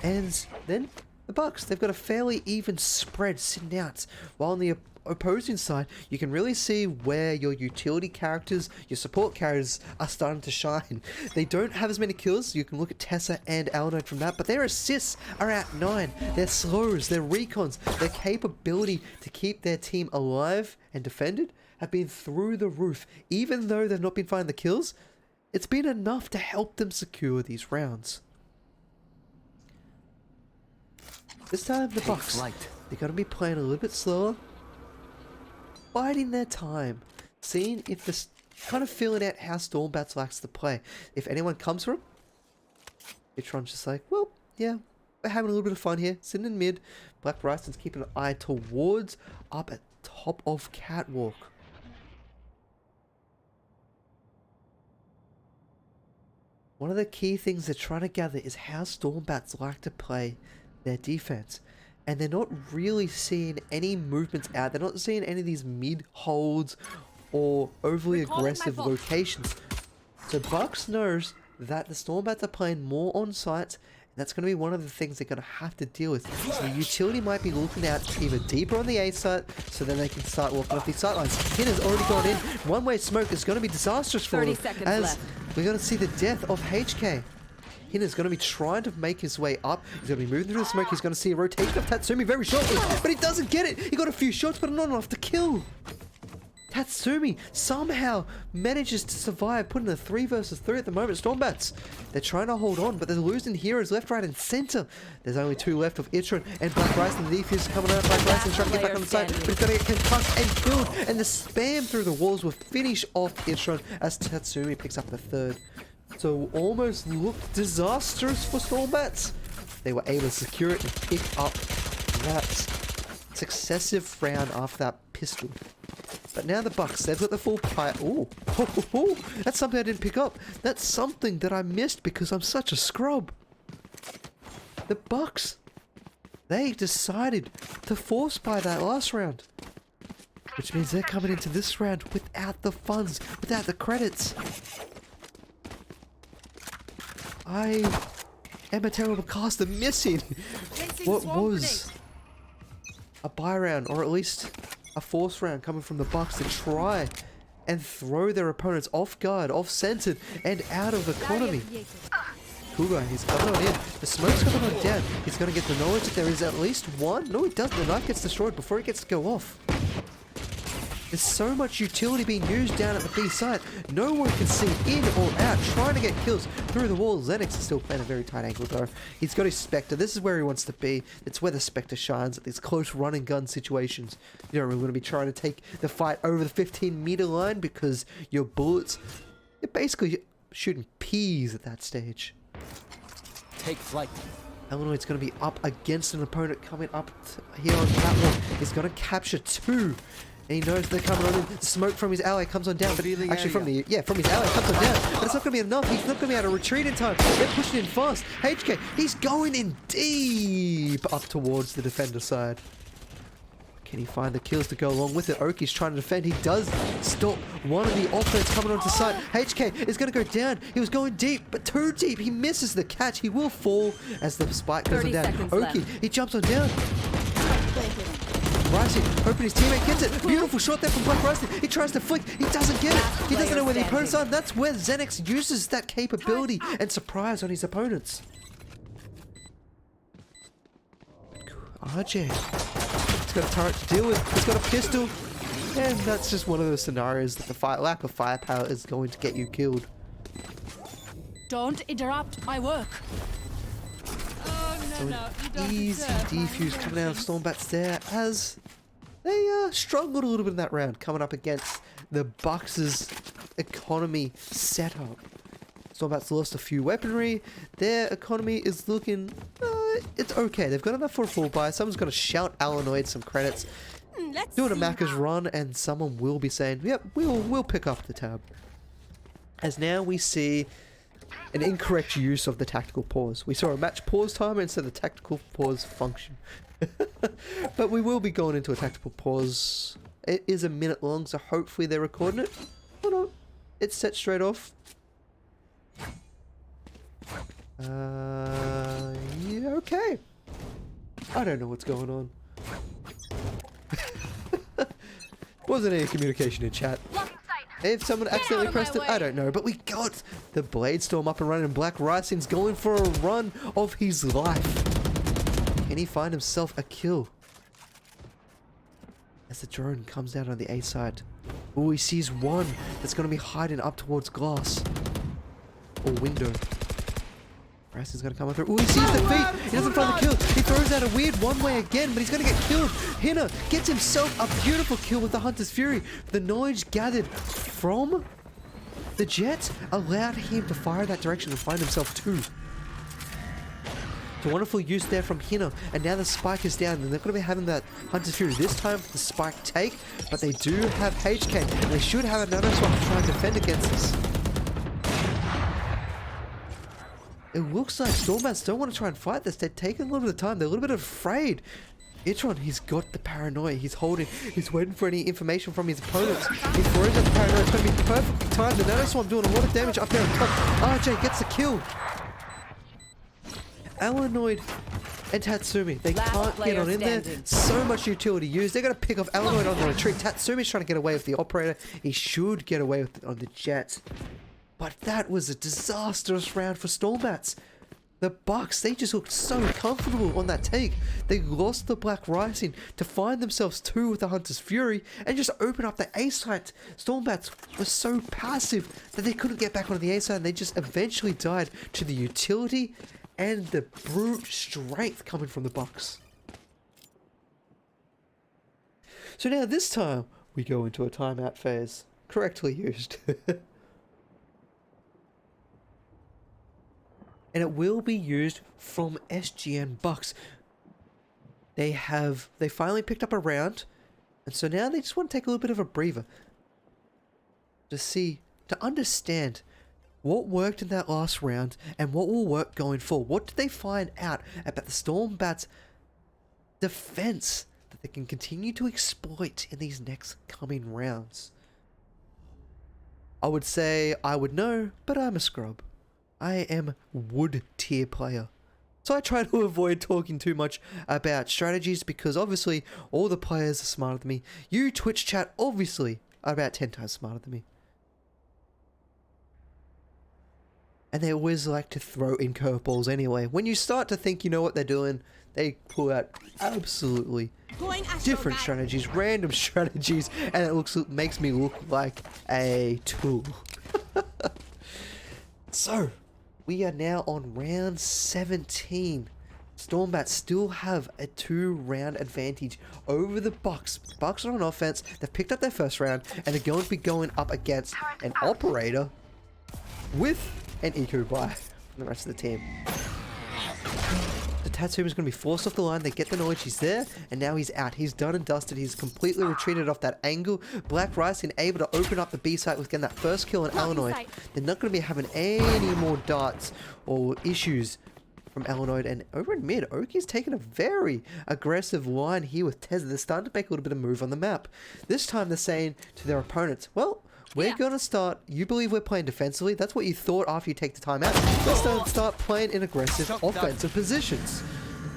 And then the Bucks, they've got a fairly even spread sitting out. While on the opposing side, you can really see where your utility characters, your support characters are starting to shine. They don't have as many kills. You can look at Tessa and Alnoid from that, but their assists are at 9. Their slows, their recons, their capability to keep their team alive and defended have been through the roof. Even though they've not been finding the kills, it's been enough to help them secure these rounds. This time the Bucks, they're going to be playing a little bit slower, biding their time, seeing if this, kind of feeling out how Stormbats likes to play. If anyone comes for him, Itron's just like, well, yeah, we're having a little bit of fun here, sitting in mid. Black Ryson's keeping an eye towards up at top of Catwalk. One of the key things they're trying to gather is how Stormbats like to play their defense. And they're not really seeing any movements out. They're not seeing any of these mid holds or overly aggressive locations. So Bucks knows that the Stormbats are playing more on sites, and that's going to be one of the things they're going to have to deal with. So the utility might be looking out either deeper on the A site, so then they can start walking off these sight lines. Hitter's already gone in. One-way smoke is going to be disastrous for them, as we're going to see the death of HK. Hinner's going to be trying to make his way up. He's going to be moving through the smoke. He's going to see a rotation of Tatsumi very shortly, but he doesn't get it. He got a few shots, but not enough to kill. Tatsumi somehow manages to survive, putting a 3 versus 3 at the moment. Stormbats, they're trying to hold on, but they're losing heroes left, right, and center. There's only 2 left of Itron and Black Ryson. The defuse coming out. Black Ryson trying to get back on the side, but he's going to get concussed and killed. And the spam through the walls will finish off Itron as Tatsumi picks up the 3rd. So almost looked disastrous for Stormbats. They were able to secure it and pick up that successive round after that pistol. But now the Bucks, they've got the full pipe. Ooh, that's something I didn't pick up. That's something that I missed because I'm such a scrub. The Bucks, they decided to force buy that last round, which means they're coming into this round without the funds, without the credits. I am a terrible caster, missing what was a buy round, or at least a force round coming from the Bucks to try and throw their opponents off guard, off-centered, and out of economy. Cool guy, he's coming on in. The smoke's coming on down. He's going to get the knowledge that there is at least one. No, he doesn't. The knife gets destroyed before it gets to go off. There's so much utility being used down at the B site. No one can see in or out, trying to get kills through the wall. Xenix is still playing a very tight angle though. He's got his Spectre. This is where he wants to be. It's where the Spectre shines, at these close run and gun situations. You don't really want to be trying to take the fight over the 15-meter line because your bullets, you're basically shooting peas at that stage. Take flight. Illinois going to be up against an opponent coming up here on Catwalk. He's going to capture 2. And he knows they're coming on in. The smoke from his ally comes on down, but actually from his ally comes on down. But it's not going to be enough. He's not going to be able to retreat in time. They're pushing in fast. HK, he's going in deep up towards the defender side. Can he find the kills to go along with it? Oki's trying to defend. He does stop one of the offense coming onto side. HK is going to go down. He was going deep, but too deep. He misses the catch. He will fall as the spike goes on down. Oki, he jumps on down. Rising, hoping his teammate gets it. Beautiful shot there from Black Rising. He tries to flick. He doesn't get it. He doesn't know where the opponents are. That's where Xenix uses that capability and surprise on his opponents. RJ. He's got a turret to deal with. He's got a pistol. And that's just one of those scenarios that the lack of firepower is going to get you killed. Don't interrupt my work. So an easy defuse coming out of Stormbats there as they struggled a little bit in that round coming up against the Bucks' economy setup. Stormbats lost a few weaponry. Their economy is looking, it's okay. They've got enough for a full buy. Someone's going to shout Alanoid some credits. Doing a Macca's run, and someone will be saying, yep, we'll pick up the tab. As now we see an incorrect use of the tactical pause. We saw a match pause timer instead of the tactical pause function. But we will be going into a tactical pause. It is a minute long, so hopefully they're recording it. Hold on. It's set straight off. Yeah, okay. I don't know what's going on. Wasn't any communication in chat. If someone accidentally pressed it, I don't know. But we got the Blade Storm up and running, and Black Rising's going for a run of his life. Can he find himself a kill? As the drone comes down on the A side. Oh, he sees one that's going to be hiding up towards glass. Or window. Rising's going to come up through. Oh, he sees the feet. He doesn't find the kill. He throws out a weird one-way again, but he's going to get killed. Hina gets himself a beautiful kill with the Hunter's Fury. The knowledge gathered from the jet allowed him to fire that direction and find himself two. The wonderful use there from Hina, and now the spike is down, and they're going to be having that Hunter's Fury this time for the spike take, but they do have HK, and they should have another swap to try and defend against this. It looks like Stormbats don't want to try and fight this. They're taking a little bit of time. They're a little bit afraid. Itron, he's got the paranoia. He's holding. He's waiting for any information from his opponents. He throws out the paranoia. It's going to be perfectly timed. The Nanoswarm doing a lot of damage up there on top. RJ gets the kill. Alanoid and Tatsumi, they can't get on in there. So much utility used. They're going to pick off Alanoid on the retreat. Tatsumi's trying to get away with the operator. He should get away with it on the jet. But that was a disastrous round for Stormbats. The Bucks, they just looked so comfortable on that take. They lost the Black Rising to find themselves two with the Hunter's Fury and just open up the A site. Stormbats were so passive that they couldn't get back onto the A site, and they just eventually died to the utility and the brute strength coming from the Bucks. So now this time, we go into a timeout phase. Correctly used. And it will be used from SGN Bucks. They finally picked up a round, and so now they just want to take a little bit of a breather to understand what worked in that last round and what will work going forward. What did they find out about the Stormbats' defense that they can continue to exploit in these next coming rounds? I would say I would know, but I'm a scrub. I am wood tier player. So I try to avoid talking too much about strategies because obviously all the players are smarter than me. You Twitch chat obviously are about 10 times smarter than me. And they always like to throw in curveballs anyway. When you start to think you know what they're doing, they pull out absolutely different strategies, random strategies, and it makes me look like a tool. So, we are now on round 17. Stormbats still have a 2-round advantage over the Bucks. Bucks are on offense. They've picked up their first round, and they're going to be going up against an operator with an eco buy from the rest of the team. The Tatsumi is going to be forced off the line. They get the knowledge. He's there, and now he's out. He's done and dusted. He's completely retreated off that angle. Black Rising able to open up the B site with getting that first kill on Alanoid. They're not going to be having any more darts or issues from Alanoid. And over in mid, Oki's taking a very aggressive line here with Tezza. They're starting to make a little bit of move on the map. This time they're saying to their opponents, well, we're going to start, you believe we're playing defensively? That's what you thought after you take the time out. Let's start playing in aggressive offensive positions.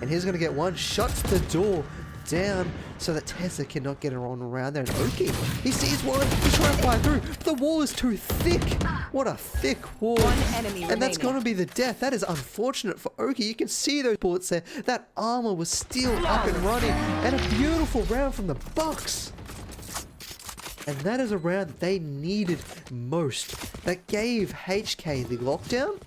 And he's going to get one, shuts the door down so that Tessa cannot get her on around there. And Oki, he sees one, he's trying to fly through. The wall is too thick. What a thick wall. One enemy and that's going to be the death. That is unfortunate for Oki. You can see those bullets there. That armor was still up and running. And a beautiful round from the Bucks. And that is a round that they needed most. That gave HK the lockdown.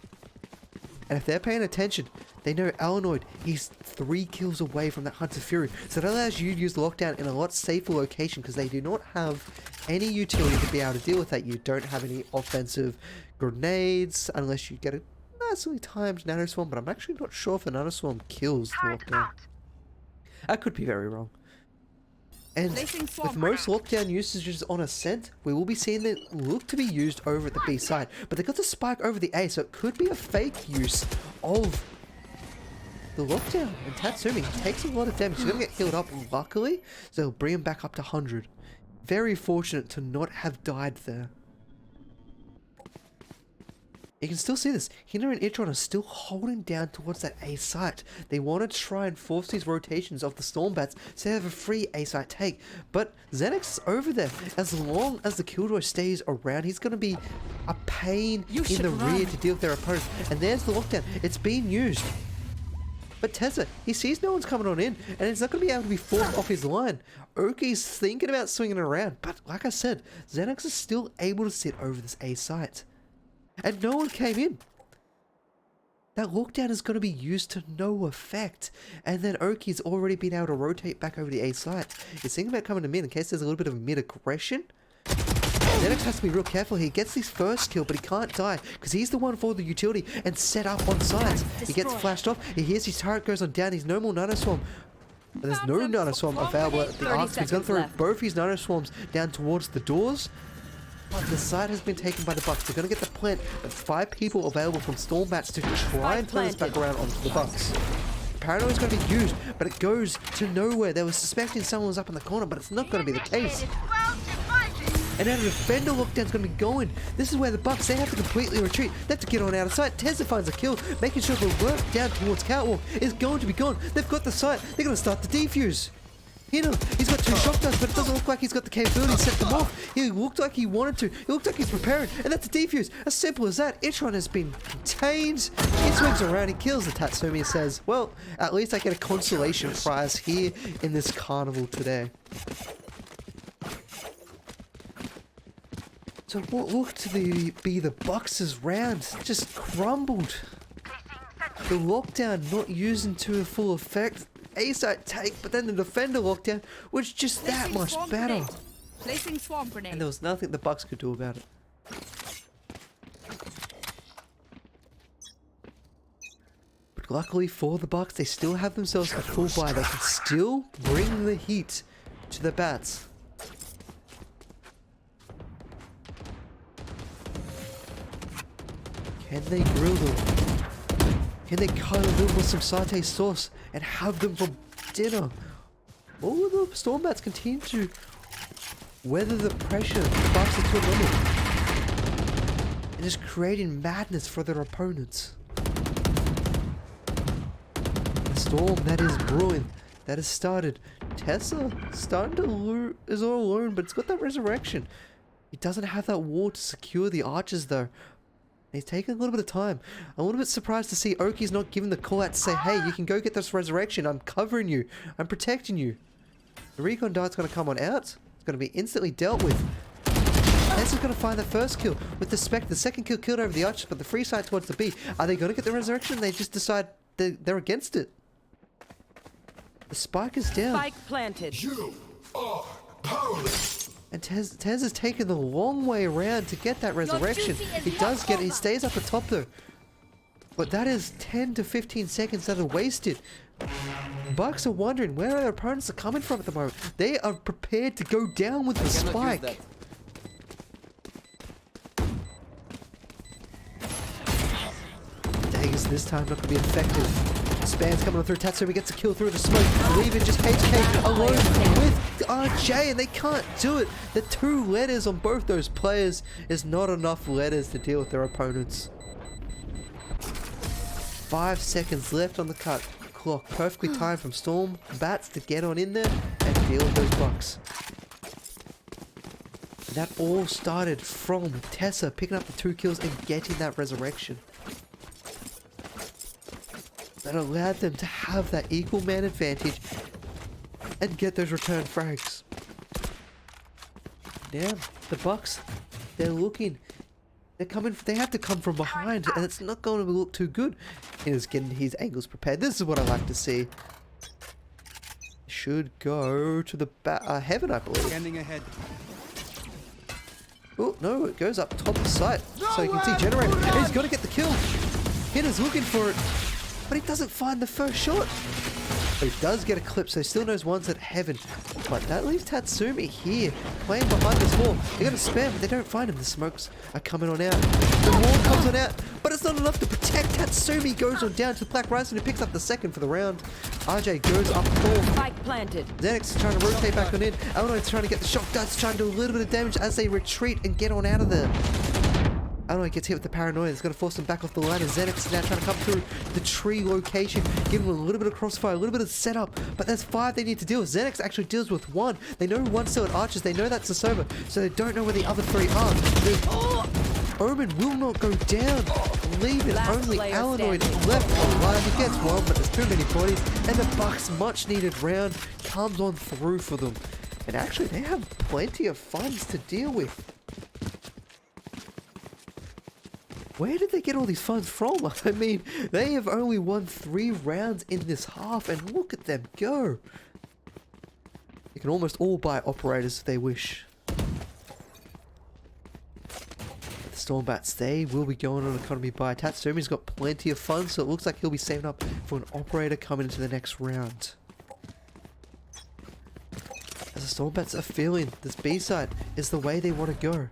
And if they're paying attention, they know Alanoid, he's 3 kills away from that Hunter's Fury. So that allows you to use the lockdown in a lot safer location because they do not have any utility to be able to deal with that. You don't have any offensive grenades unless you get a nicely timed Nanoswarm, but I'm actually not sure if a Nanoswarm kills the lockdown. I could be very wrong. And with most lockdown usages on Ascent, we will be seeing them look to be used over at the B side. But they got the spike over the A, so it could be a fake use of the lockdown. And Tatsumi takes a lot of damage. He's going to get healed up, luckily. So he'll bring him back up to 100. Very fortunate to not have died there. You can still see this. Hina and Itron are still holding down towards that A site. They want to try and force these rotations of the Stormbats so they have a free A site take. But Xanax is over there. As long as the Killjoy stays around, he's going to be a pain in the rear to deal with their opponents. And there's the lockdown. It's being used. But Tessa, he sees no one's coming on in, and he's not going to be able to be forced off his line. Oki's thinking about swinging around, but like I said, Xanax is still able to sit over this A site. And no one came in. That lockdown is going to be used to no effect. And then Oki's already been able to rotate back over the A site. He's thinking about coming to mid in case there's a little bit of mid aggression. Xanax has to be real careful. He gets his first kill, but he can't die because he's the one for the utility and set up on sides. He gets flashed off. He hears his turret goes on down. He's no more Nano Swarm. There's no Nano Swarm available at the arcs. He's going to throw both his Nano Swarms down towards the doors. But the side has been taken by the Bucks. They're going to get the plant. There's 5 people available from Stormbats to try and turn this back around onto the Bucks. Paranoia is going to be used, but it goes to nowhere. They were suspecting someone was up in the corner, but it's not going to be the case. And now the defender lockdown is going to be going. This is where the Bucks, they have to completely retreat. They have to get on out of sight. Tezza finds a kill, making sure the work down towards Catwalk is going to be gone. They've got the sight. They're going to start the defuse. Hina, he's got 2 shotguns, but it doesn't look like he's got the capability to set them off. He looked like he wanted to. He looked like he's preparing, and that's a defuse. As simple as that. Itron has been contained. He swings around, he kills the Tatsumi and says, well, at least I get a consolation prize here in this carnival today. So what looked to be the Bucks' round just crumbled. The lockdown not using to full effect. A-site take, but then the defender lockdown was just that much better. Placing swarm grenade. And there was nothing the Bucks could do about it. But luckily for the Bucks, they still have themselves a full buy. They can still bring the heat to the Bats. Can they grill them? Can they cut them with some satay sauce and have them for dinner? All of the Stormbats continue to weather the pressure, the Bucks are to a limit, and just creating madness for their opponents. The storm that is brewing, that has started. Tessa starting to is all alone, but it's got that resurrection. He doesn't have that wall to secure the archers though. He's taking a little bit of time. I'm a little bit surprised to see Oki's not giving the call out to say, hey, you can go get this resurrection. I'm covering you. I'm protecting you. The recon dart's going to come on out. It's going to be instantly dealt with. Tessa's going to find the first kill with the Spectre. The second kill killed over the archers, but the free side towards the B. Are they going to get the resurrection? They just decide they're against it. The spike is down. Spike planted. You are powerless. And Tez has taken the long way around to get that resurrection. He does get it. He stays up the top though. But that is 10 to 15 seconds that are wasted. Bucks are wondering where their opponents are coming from at the moment. They are prepared to go down with the spike. Daggers this time not going to be effective. Spam's coming on through. Tatsumi gets a kill through the smoke, leaving just HK alone with RJ, and they can't do it. The 2 letters on both those players is not enough letters to deal with their opponents. 5 seconds left on the cut clock. Perfectly timed from Storm Bats to get on in there and deal with those Bucks. And that all started from Tessa picking up the 2 kills and getting that resurrection. That allowed them to have that equal man advantage and get those return frags. Now, the Bucks, they're looking. They're coming. They have to come from behind, and it's not going to look too good. He's getting his angles prepared. This is what I like to see. Should go to the heaven, I believe. Standing ahead. Oh, no, it goes up top of the site. So you can see generator. And he's got to get the kill. Hitter's looking for it. But he doesn't find the first shot. But he does get a clip, so he still knows one's at heaven. But that leaves Tatsumi here, playing behind this wall. They're going to spam, but they don't find him. The smokes are coming on out. The wall comes on out, but it's not enough to protect Tatsumi. Goes on down to the Black Rising, who picks up the second for the round. RJ goes up 4. Spike planted. Xenix is trying to rotate back on in. Illinois trying to get the shock darts, trying to do a little bit of damage as they retreat and get on out of there. Illinois gets hit with the paranoia. It's going to force them back off the line. And Xenix is now trying to come through the tree location, give them a little bit of crossfire, a little bit of setup. But there's 5 they need to deal with. Xenix actually deals with 1. They know one's still at Archers. They know that's a server, so they don't know where the other 3 are. Omen will not go down, leaving only Illinois left alive. He gets 1, but there's too many bodies. And the Bucks' much needed round comes on through for them. And actually, they have plenty of funds to deal with. Where did they get all these funds from? I mean, they have only won 3 rounds in this half, and look at them go. They can almost all buy operators if they wish. The Stormbats, they will be going on economy buy. Tatsumi's got plenty of funds, so it looks like he'll be saving up for an operator coming into the next round. As the Stormbats are feeling this B-side is the way they want to go.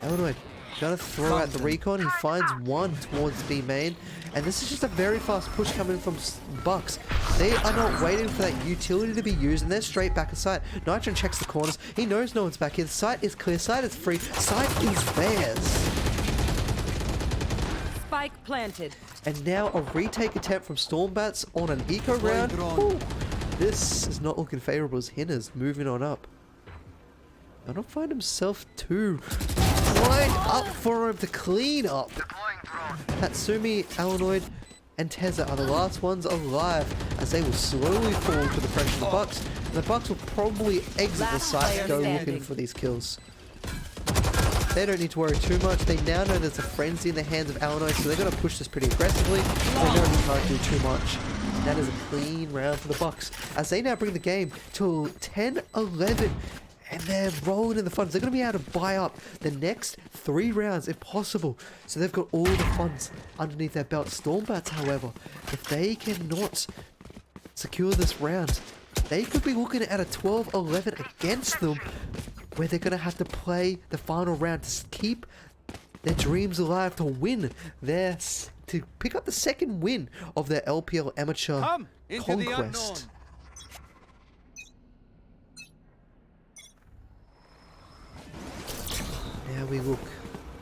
Illinois gonna throw out the recon. He finds 1 towards B main, and this is just a very fast push coming from Bucks. They are not waiting for that utility to be used, and they're straight back aside. Nitron checks the corners. He knows no one's back in. Sight is clear. Sight is free. Sight is theirs. Spike planted. And now a retake attempt from Stormbats on an eco round. Ooh, this is not looking favorable as Hinner's moving on up. I don't find himself too lined up for him to clean up. Tatsumi, Illinois, and Teza are the last ones alive, as they will slowly fall to the pressure of the Bucks. And the Bucks will probably exit the site and go looking for these kills. They don't need to worry too much. They now know there's a frenzy in the hands of Illinois, so they're going to push this pretty aggressively. They know he can't do too much. That is a clean round for the Bucks, as they now bring the game to 10-11. And they're rolling in the funds. They're going to be able to buy up the next 3 rounds if possible. So they've got all the funds underneath their belt. Stormbats, however, if they cannot secure this round, they could be looking at a 12-11 against them, where they're going to have to play the final round to keep their dreams alive, to win their, to pick up the 2nd win of their LPL amateur conquest. Now we look.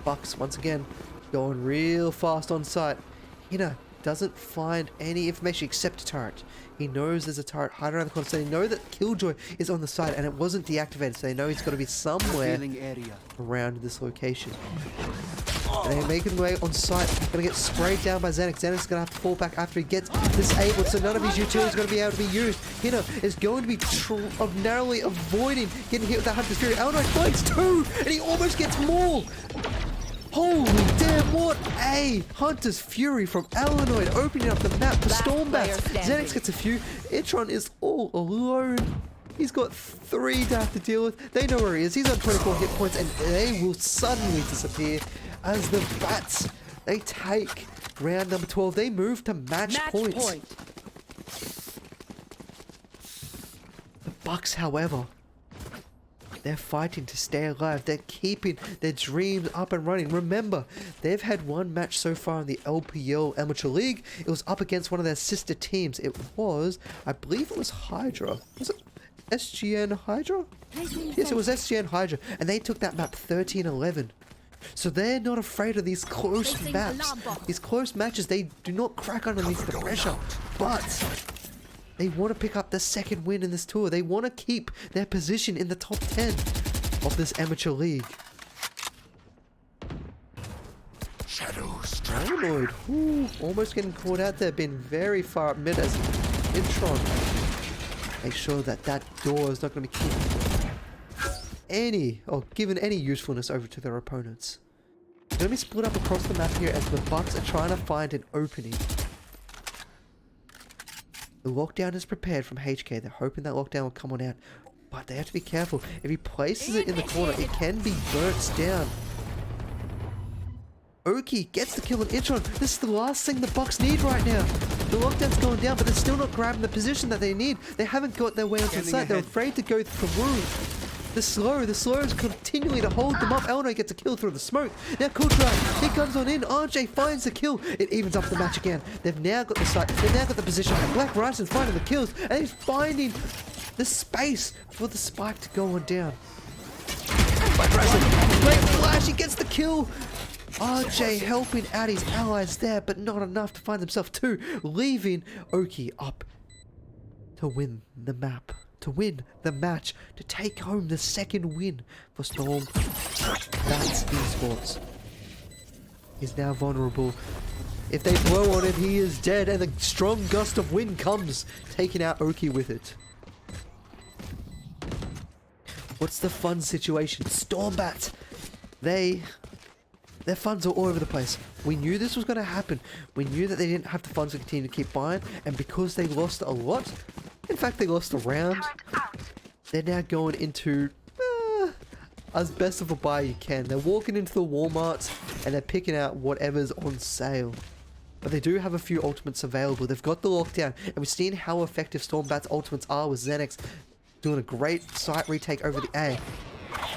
Bucks once again going real fast on site. Hina doesn't find any information except a turret. He knows there's a turret hiding around the corner, so they know that Killjoy is on the side and it wasn't deactivated, so they know he's got to be somewhere around this location. And they're making their way on site. Gonna get sprayed down by Xenix. Xenix is gonna have to fall back after he gets disabled, so none of his utilities are gonna be able to be used. Hina is going to be narrowly avoiding getting hit with that Hunter's Fury. Illinois finds 2, and he almost gets more. Holy damn, what a Hunter's Fury from Illinois, opening up the map for Stormbats. Xenix gets a few. Itron is all alone. He's got 3 to have to deal with. They know where he is. He's on 24 hit points, and they will suddenly disappear as the Bats, they take round number 12. They move to match point. The Bucks, however, they're fighting to stay alive. They're keeping their dreams up and running. Remember, they've had 1 match so far in the LPL Amateur League. It was up against one of their sister teams. It was, I believe it was Hydra. Was it SGN Hydra? Yes, it was SGN Hydra. And they took that map 13-11. So they're not afraid of these close maps. These close matches, they do not crack underneath the pressure. But they want to pick up the 2nd win in this tour. They want to keep their position in the top 10 of this amateur league. Shadows. Paranoid. Almost getting caught out there. Been very far up mid as Intron. Make sure that that door is not going to be keeping given any usefulness over to their opponents. They're going to be split up across the map here as the Bucks are trying to find an opening. The lockdown is prepared from HK. They're hoping that lockdown will come on out, but they have to be careful. If he places it in the corner, it can be burnt down. Oki gets the kill on Itron. This is the last thing the Bucks need right now. The lockdown's going down, but they're still not grabbing the position that they need. They haven't got their way onto the site. They're afraid to go through. The slow is continually to hold them up. Elno gets a kill through the smoke. Now Kultrai, he comes on in. RJ finds the kill. It evens up the match again. They've now got the site. They've now got the position. And Black Rison's finding the kills. And he's finding the space for the spike to go on down. Black Rison, great flash. He gets the kill. RJ helping out his allies there, but not enough to find himself too, leaving Oki up to win the map, to win the match, to take home the second win for Storm. That's Esports. He's now vulnerable. If they blow on him, he is dead, and the strong gust of wind comes, taking out Oki with it. What's the fun situation? Stormbats, their funds are all over the place. We knew this was going to happen. We knew that they didn't have the funds to continue to keep buying. And because they lost a lot, in fact they lost a round, they're now going into as best of a buy you can. They're walking into the Walmarts and they're picking out whatever's on sale. But they do have a few ultimates available. They've got the lockdown. And we've seen how effective Stormbat's ultimates are with Xenix doing a great site retake over the A.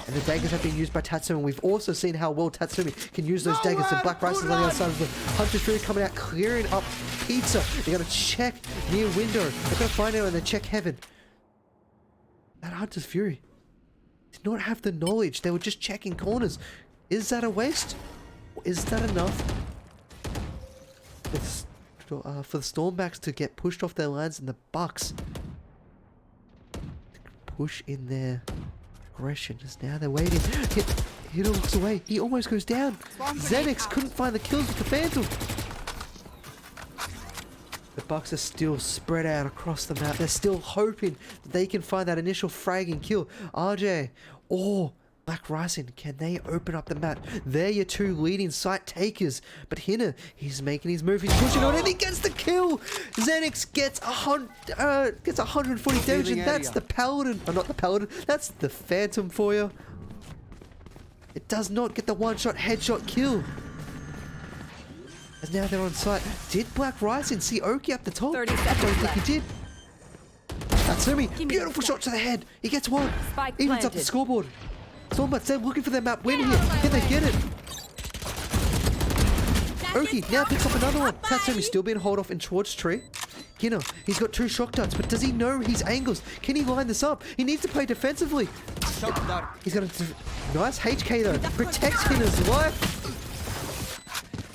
And the daggers have been used by Tatsumi. We've also seen how well Tatsumi can use those daggers. And Black Rice is on the other side of the Hunter's Fury coming out, clearing up Pizza. They're going to check near window. They're going to find out and then check heaven. That Hunter's Fury did not have the knowledge. They were just checking corners. Is that a waste? Or is that enough for the Stormbacks to get pushed off their lines and the Bucks push in their aggression? Is now they're waiting. Hitter looks away. He almost goes down. Xenix couldn't find the kills with the Phantom. The Bucks are still spread out across the map. They're still hoping that they can find that initial fragging kill. RJ or Black Rising, can they open up the map? They're your two leading site takers. But Hinner, he's making his move. He's pushing on and he gets the kill. Xenix gets 140 damage, and that's the Paladin. Oh, not the Paladin. That's the Phantom for you. It does not get the one-shot headshot kill. As now they're on site. Did Black Rising see Oki up the top? 30 I seconds don't think left. he did. Tatsumi, beautiful shot to the head. He gets one. Spike Evens up the planted. scoreboard. Stormbats, they're looking for their map win here. Can they get it? Oki now picks up another one. Tatsumi still being hauled off in towards tree. Hinner, he's got two shock darts, but does he know his angles? Can he line this up? He needs to play defensively. He's got a nice HK though. Protects Hinner's life.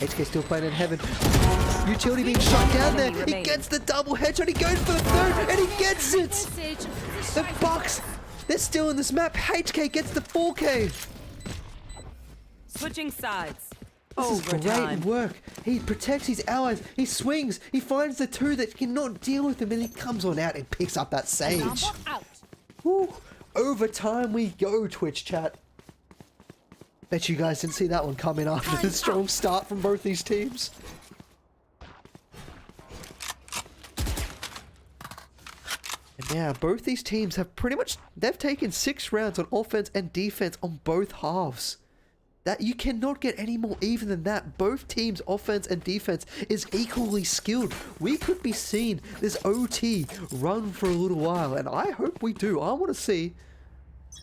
HK still playing in heaven. Utility being shot down there. He gets the double headshot. He goes for the third and he gets it. The Bucks, they're still in this map. HK gets the 4K. Switching sides. This is great Overtime. work. He protects his allies. He swings. He finds the two that cannot deal with him, and he comes on out and picks up that Sage. Woo. Overtime we go, Twitch chat. Bet you guys didn't see that one coming after the strong start from both these teams. And now both these teams have they've taken 6 rounds on offense and defense on both halves. That you cannot get any more even than that. Both teams' offense and defense is equally skilled. We could be seeing this OT run for a little while, and I hope we do. I want to see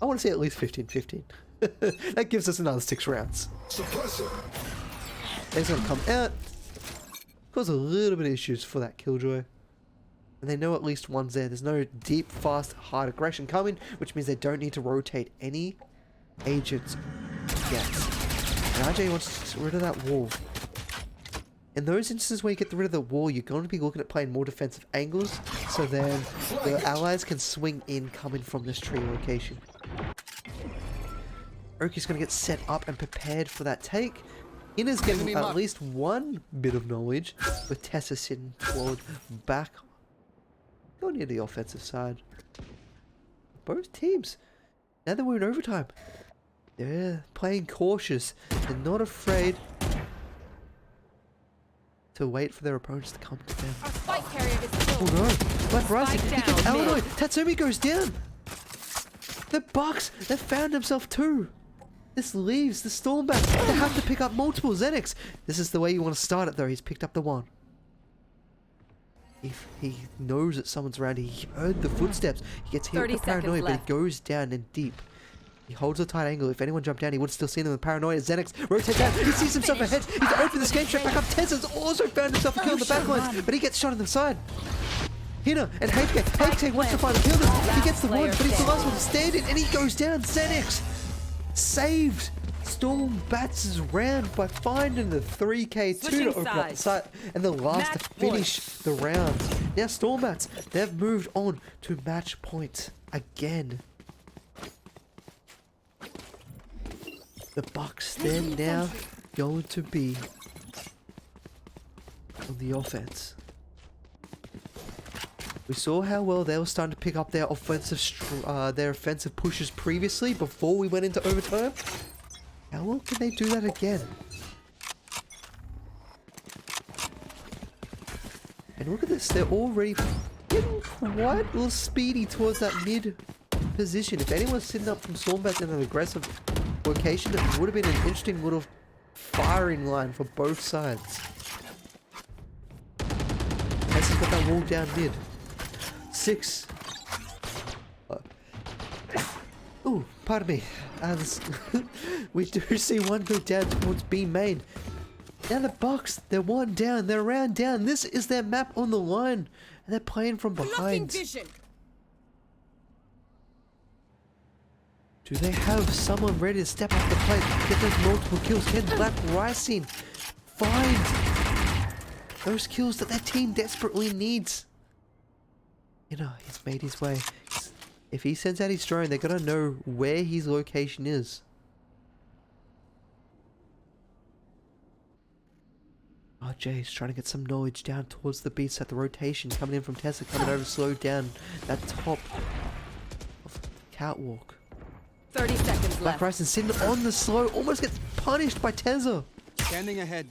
at least 15-15. That gives us another 6 rounds. Suppressor. They're going to come out, cause a little bit of issues for that Killjoy. And they know at least one's there. There's no deep, fast, hard aggression coming, which means they don't need to rotate any agents yet. And RJ wants to get rid of that wall. In those instances where you get rid of the wall, you're going to be looking at playing more defensive angles, so then the allies can swing in coming from this tree location. Oki's going to get set up and prepared for that take. Inner's getting at least one bit of knowledge, with Tessa sitting forward back. Go near the offensive side. Both teams, now that we're in overtime, they're playing cautious. They're not afraid to wait for their opponents to come to them. Our spike carrier is Oh killed. no! Black Rising, he gets down, Illinois. Tatsumi goes down. The Bucks, they found himself too. This leaves the Stormbat. They have to pick up multiple Zenix. This is the way you want to start it though. He's picked up the one. If he knows that someone's around, he heard the footsteps. He gets hit with the paranoia, but he goes down and deep. He holds a tight angle. If anyone jumped down, he would still see them with paranoia. Zenix rotates down. He sees himself ahead. He's opened the escape trap back up. Tezza's also found himself a kill on the backlines, but he gets shot on the side. Hina and HK. HK wants to find a kill. He gets the one, but he's the last one standing, and he goes down. Zenix saved Stormbat's round by finding the 3k2 to open up the site, and the last to finish the round. Now Stormbats, they've moved on to match point again. The Bucks, they're now going to be on the offense. We saw how well they were starting to pick up their offensive pushes previously before we went into overtime. How well can they do that again? And look at this, they're already getting quite a little speedy towards that mid position. If anyone's sitting up from Stormbat in an aggressive location, it would have been an interesting little firing line for both sides. Tessa's got that wall down mid. 6. Ooh, pardon me. We do see one go down towards B main. Now the Bucks, they're one down, they're round down. This is their map on the line, and they're playing from behind. Do they have someone ready to step up the plate, get those multiple kills? Can Black Rising find those kills that their team desperately needs? You know, he's made his way. If he sends out his drone, they're gonna know where his location is. RJ's trying to get some knowledge down towards the beats at the rotation coming in from Tessa, coming over slowed down that top of the catwalk. 30 seconds left. Black Rising sitting on the slow, almost gets punished by Tezza. Standing ahead.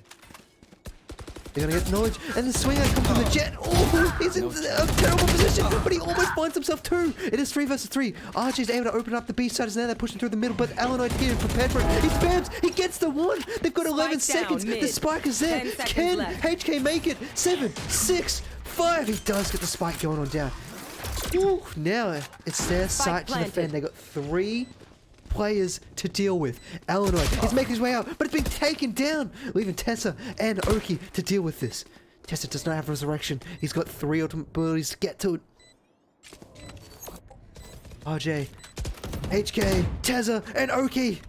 They're gonna get knowledge, and the swinger comes from the jet. Oh, he's in a terrible position, but he almost finds himself two. It is 3 versus 3. RJ's able to open up the B side, and now they're pushing through the middle, but Alanoid here prepared for it. He spams, he gets the one. They've got 11 seconds. The spike is there. Can HK make it? 7, 6, 5. He does get the spike going on down. Ooh, now it's their site to defend. They got 3 players to deal with. Alanoid is making his way out, but it's being taken down, leaving Tessa and Oki to deal with this. Tessa does not have resurrection. He's got 3 ultimate abilities to get to it. RJ, HK, Tessa, and Oki.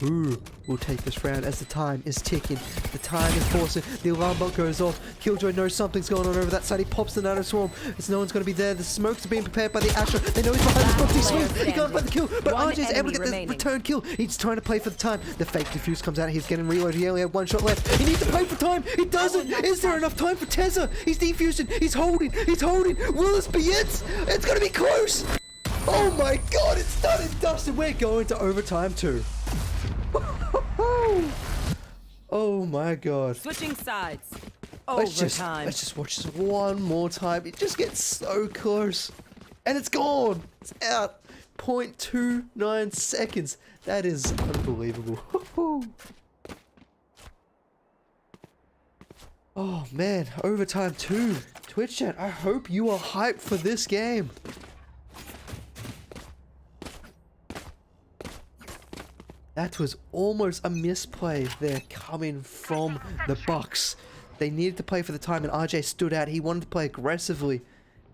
Ooh, we'll take this round as the time is ticking. The time is forcing. The alarm bell goes off. Killjoy knows something's going on over that side. He pops the Nano Swarm. As no one's going to be there. The smokes are being prepared by the Asher. They know he's behind the smoke. He swings. He can't find the kill. But RJ's able to get the return kill. He's trying to play for the time. The fake defuse comes out. He's getting reloaded. He only had 1 shot left. He needs to play for time. He doesn't. Is there enough time for Tessa? He's defusing. He's holding. He's holding. Will this be it? It's going to be close. Oh my god. It's done and dusted. We're going to overtime too. Oh my god. Switching sides. Let's just watch this one more time. It just gets so close. And it's gone. It's out. 0.29 seconds. That is unbelievable. Oh man, overtime 2. Twitch chat, I hope you are hyped for this game. That was almost a misplay there coming from the Bucks. They needed to play for the time, and RJ stood out. He wanted to play aggressively,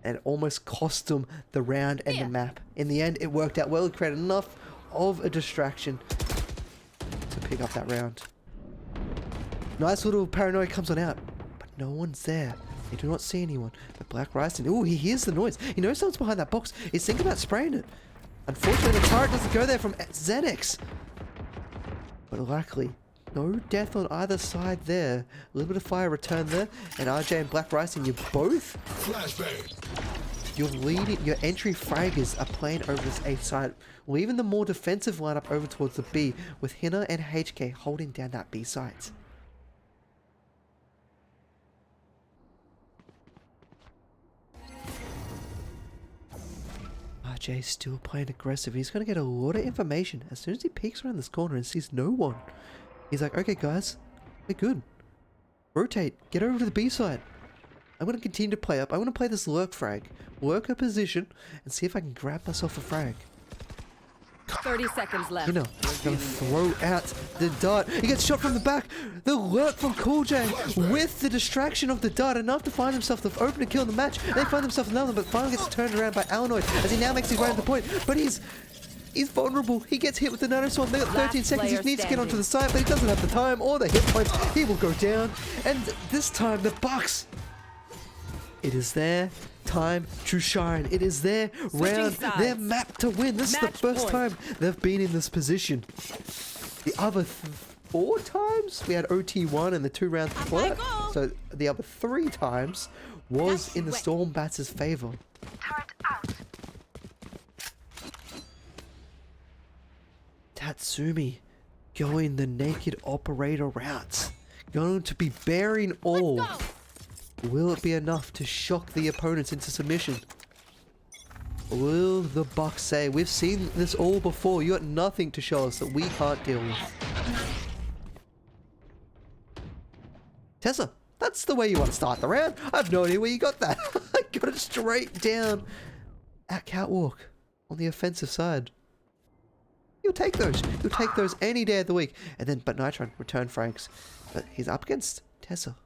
and it almost cost them the round and the map. In the end, it worked out well. It created enough of a distraction to pick up that round. Nice little paranoia comes on out, but no one's there. They do not see anyone. But Black Rising, ooh, he hears the noise. He knows someone's behind that box. He's thinking about spraying it. Unfortunately, the turret doesn't go there from ZX. But luckily, no death on either side there. A little bit of fire return there. And RJ and Black Rising, you both... Your entry fraggers are playing over this A side, leaving the more defensive lineup over towards the B, with Hina and HK holding down that B site. Jay still playing aggressive. He's going to get a lot of information. As soon as he peeks around this corner and sees no one, he's like, okay guys, we're good. Rotate, get over to the B side. I'm going to continue to play up. I want to play this lurk frag. Work a position and see if I can grab myself a frag. 30 seconds left. You know, gonna throw out the dart. He gets shot from the back. The lurk from Cool J with the distraction of the dart, enough to find himself the opener kill in the match. They find themselves another, but finally gets turned around by Alanoid as he now makes his way to the point. But he's vulnerable. He gets hit with the nano swarm. They got 13 seconds. He needs to get onto the side, but he doesn't have the time or the hit points. He will go down. And this time, the Bucks. It is their time to shine. It is their round, their map to win. This is the first time they've been in this position. The other 4 times we had OT1 and the 2 rounds before that. So the other 3 times was in the Stormbats' favor. Tatsumi going the naked operator route. Going to be bearing all. Will it be enough to shock the opponents into submission? Will the Bucks say, we've seen this all before, you got nothing to show us that we can't deal with? Tessa, that's the way you want to start the round. I have no idea where you got that. I got it straight down at Catwalk on the offensive side. You'll take those. You'll take those any day of the week. And then, but Nitron return Franks. But he's up against Tessa.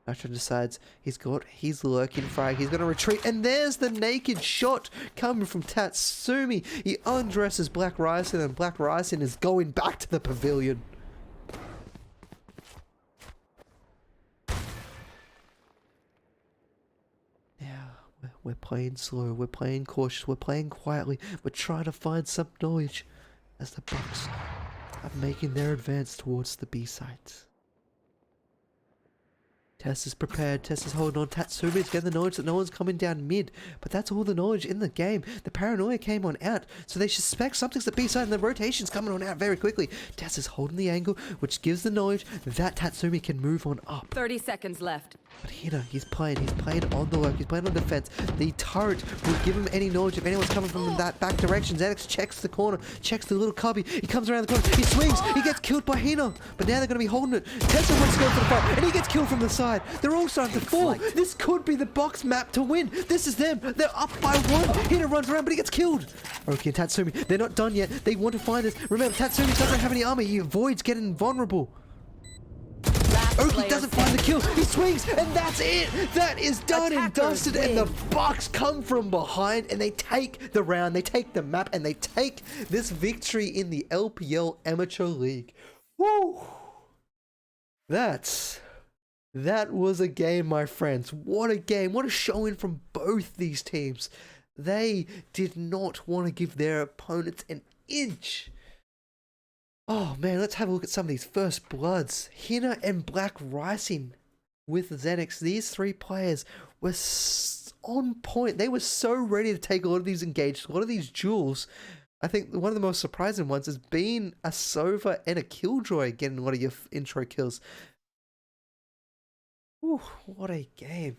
Nitron decides he's got his lurking frag. He's going to retreat. And there's the naked shot coming from Tatsumi. He undresses Black Ryson, and Black Ryson is going back to the pavilion. Now, we're playing slow. We're playing cautious. We're playing quietly. We're trying to find some knowledge as the Bucks are making their advance towards the B sites. Tess is prepared. Tess is holding on. Tatsumi to get the knowledge that no one's coming down mid. But that's all the knowledge in the game. The paranoia came on out. So they suspect something's at B side and the rotation's coming on out very quickly. Tess is holding the angle, which gives the knowledge that Tatsumi can move on up. 30 seconds left. But Hina, he's playing on the lurk, he's playing on defense. The turret will give him any knowledge if anyone's coming from that back direction. Xanax checks the corner, checks the little cubby. He comes around the corner, he swings, he gets killed by Hina. But now they're going to be holding it. Tessa wants to go for the fight, and he gets killed from the side. They're all starting to fall. This could be the box map to win. This is them. They're up by 1. Hina runs around, but he gets killed. Okay, and Tatsumi, they're not done yet. They want to find this. Remember, Tatsumi doesn't have any armor. He avoids getting vulnerable. Oki doesn't find the kill. He swings, and that's it. That is done and dusted. And the Bucks come from behind, and they take the round. They take the map, and they take this victory in the LPL Amateur League. Woo! That was a game, my friends. What a game. What a showing from both these teams. They did not want to give their opponents an inch. Oh man, let's have a look at some of these first bloods. Hina and Black Rising with Xenix. These 3 players were on point. They were so ready to take a lot of these engages, a lot of these duels. I think one of the most surprising ones has been a Sova and a Killjoy getting a lot of your intro kills. Ooh, what a game.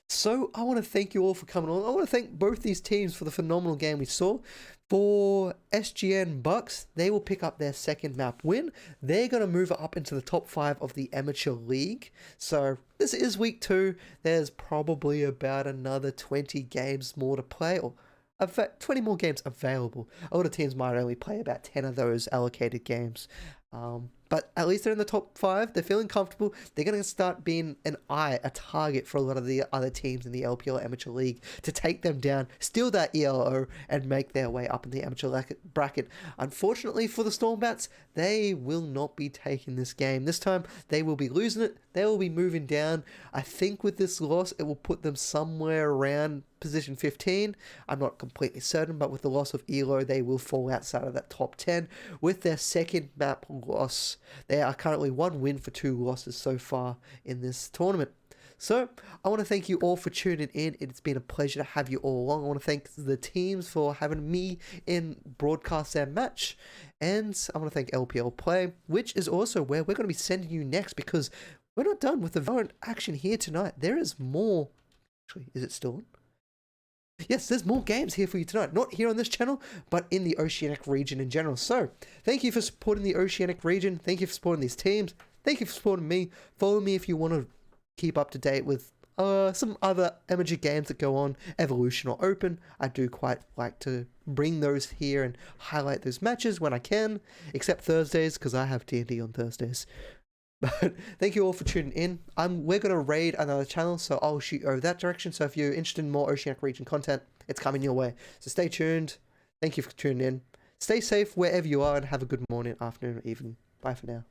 So I want to thank you all for coming on. I want to thank both these teams for the phenomenal game we saw. For SGN Bucks, they will pick up their second map win. They're going to move up into the top 5 of the Amateur League. So this is week 2. There's probably about another 20 games more to play, or 20 more games available. A lot of teams might only play about 10 of those allocated games. But at least they're in the top 5. They're feeling comfortable. They're going to start being a target for a lot of the other teams in the LPL Amateur League to take them down, steal that ELO, and make their way up in the amateur bracket. Unfortunately for the Stormbats, they will not be taking this game. This time, they will be losing it. They will be moving down. I think with this loss, it will put them somewhere around position 15. I'm not completely certain, but with the loss of ELO, they will fall outside of that top 10. With their second map loss, they are currently 1 win for 2 losses so far in this tournament. So, I want to thank you all for tuning in. It's been a pleasure to have you all along. I want to thank the teams for having me in broadcast their match. And I want to thank LPL Play, which is also where we're going to be sending you next, because we're not done with the Valorant action here tonight. There is more. Actually, is it still on? yes, there's more games here for you tonight. Not here on this channel, but in the Oceanic region in general. So, thank you for supporting the Oceanic region. Thank you for supporting these teams. Thank you for supporting me. Follow me if you want to keep up to date with some other amateur games that go on, Evolution or Open. I do quite like to bring those here and highlight those matches when I can, except Thursdays, because I have D&D on Thursdays. But thank you all for tuning in. We're going to raid another channel, so I'll shoot you over that direction. So if you're interested in more Oceanic region content, it's coming your way. So stay tuned. Thank you for tuning in. Stay safe wherever you are and have a good morning, afternoon, or evening. Bye for now.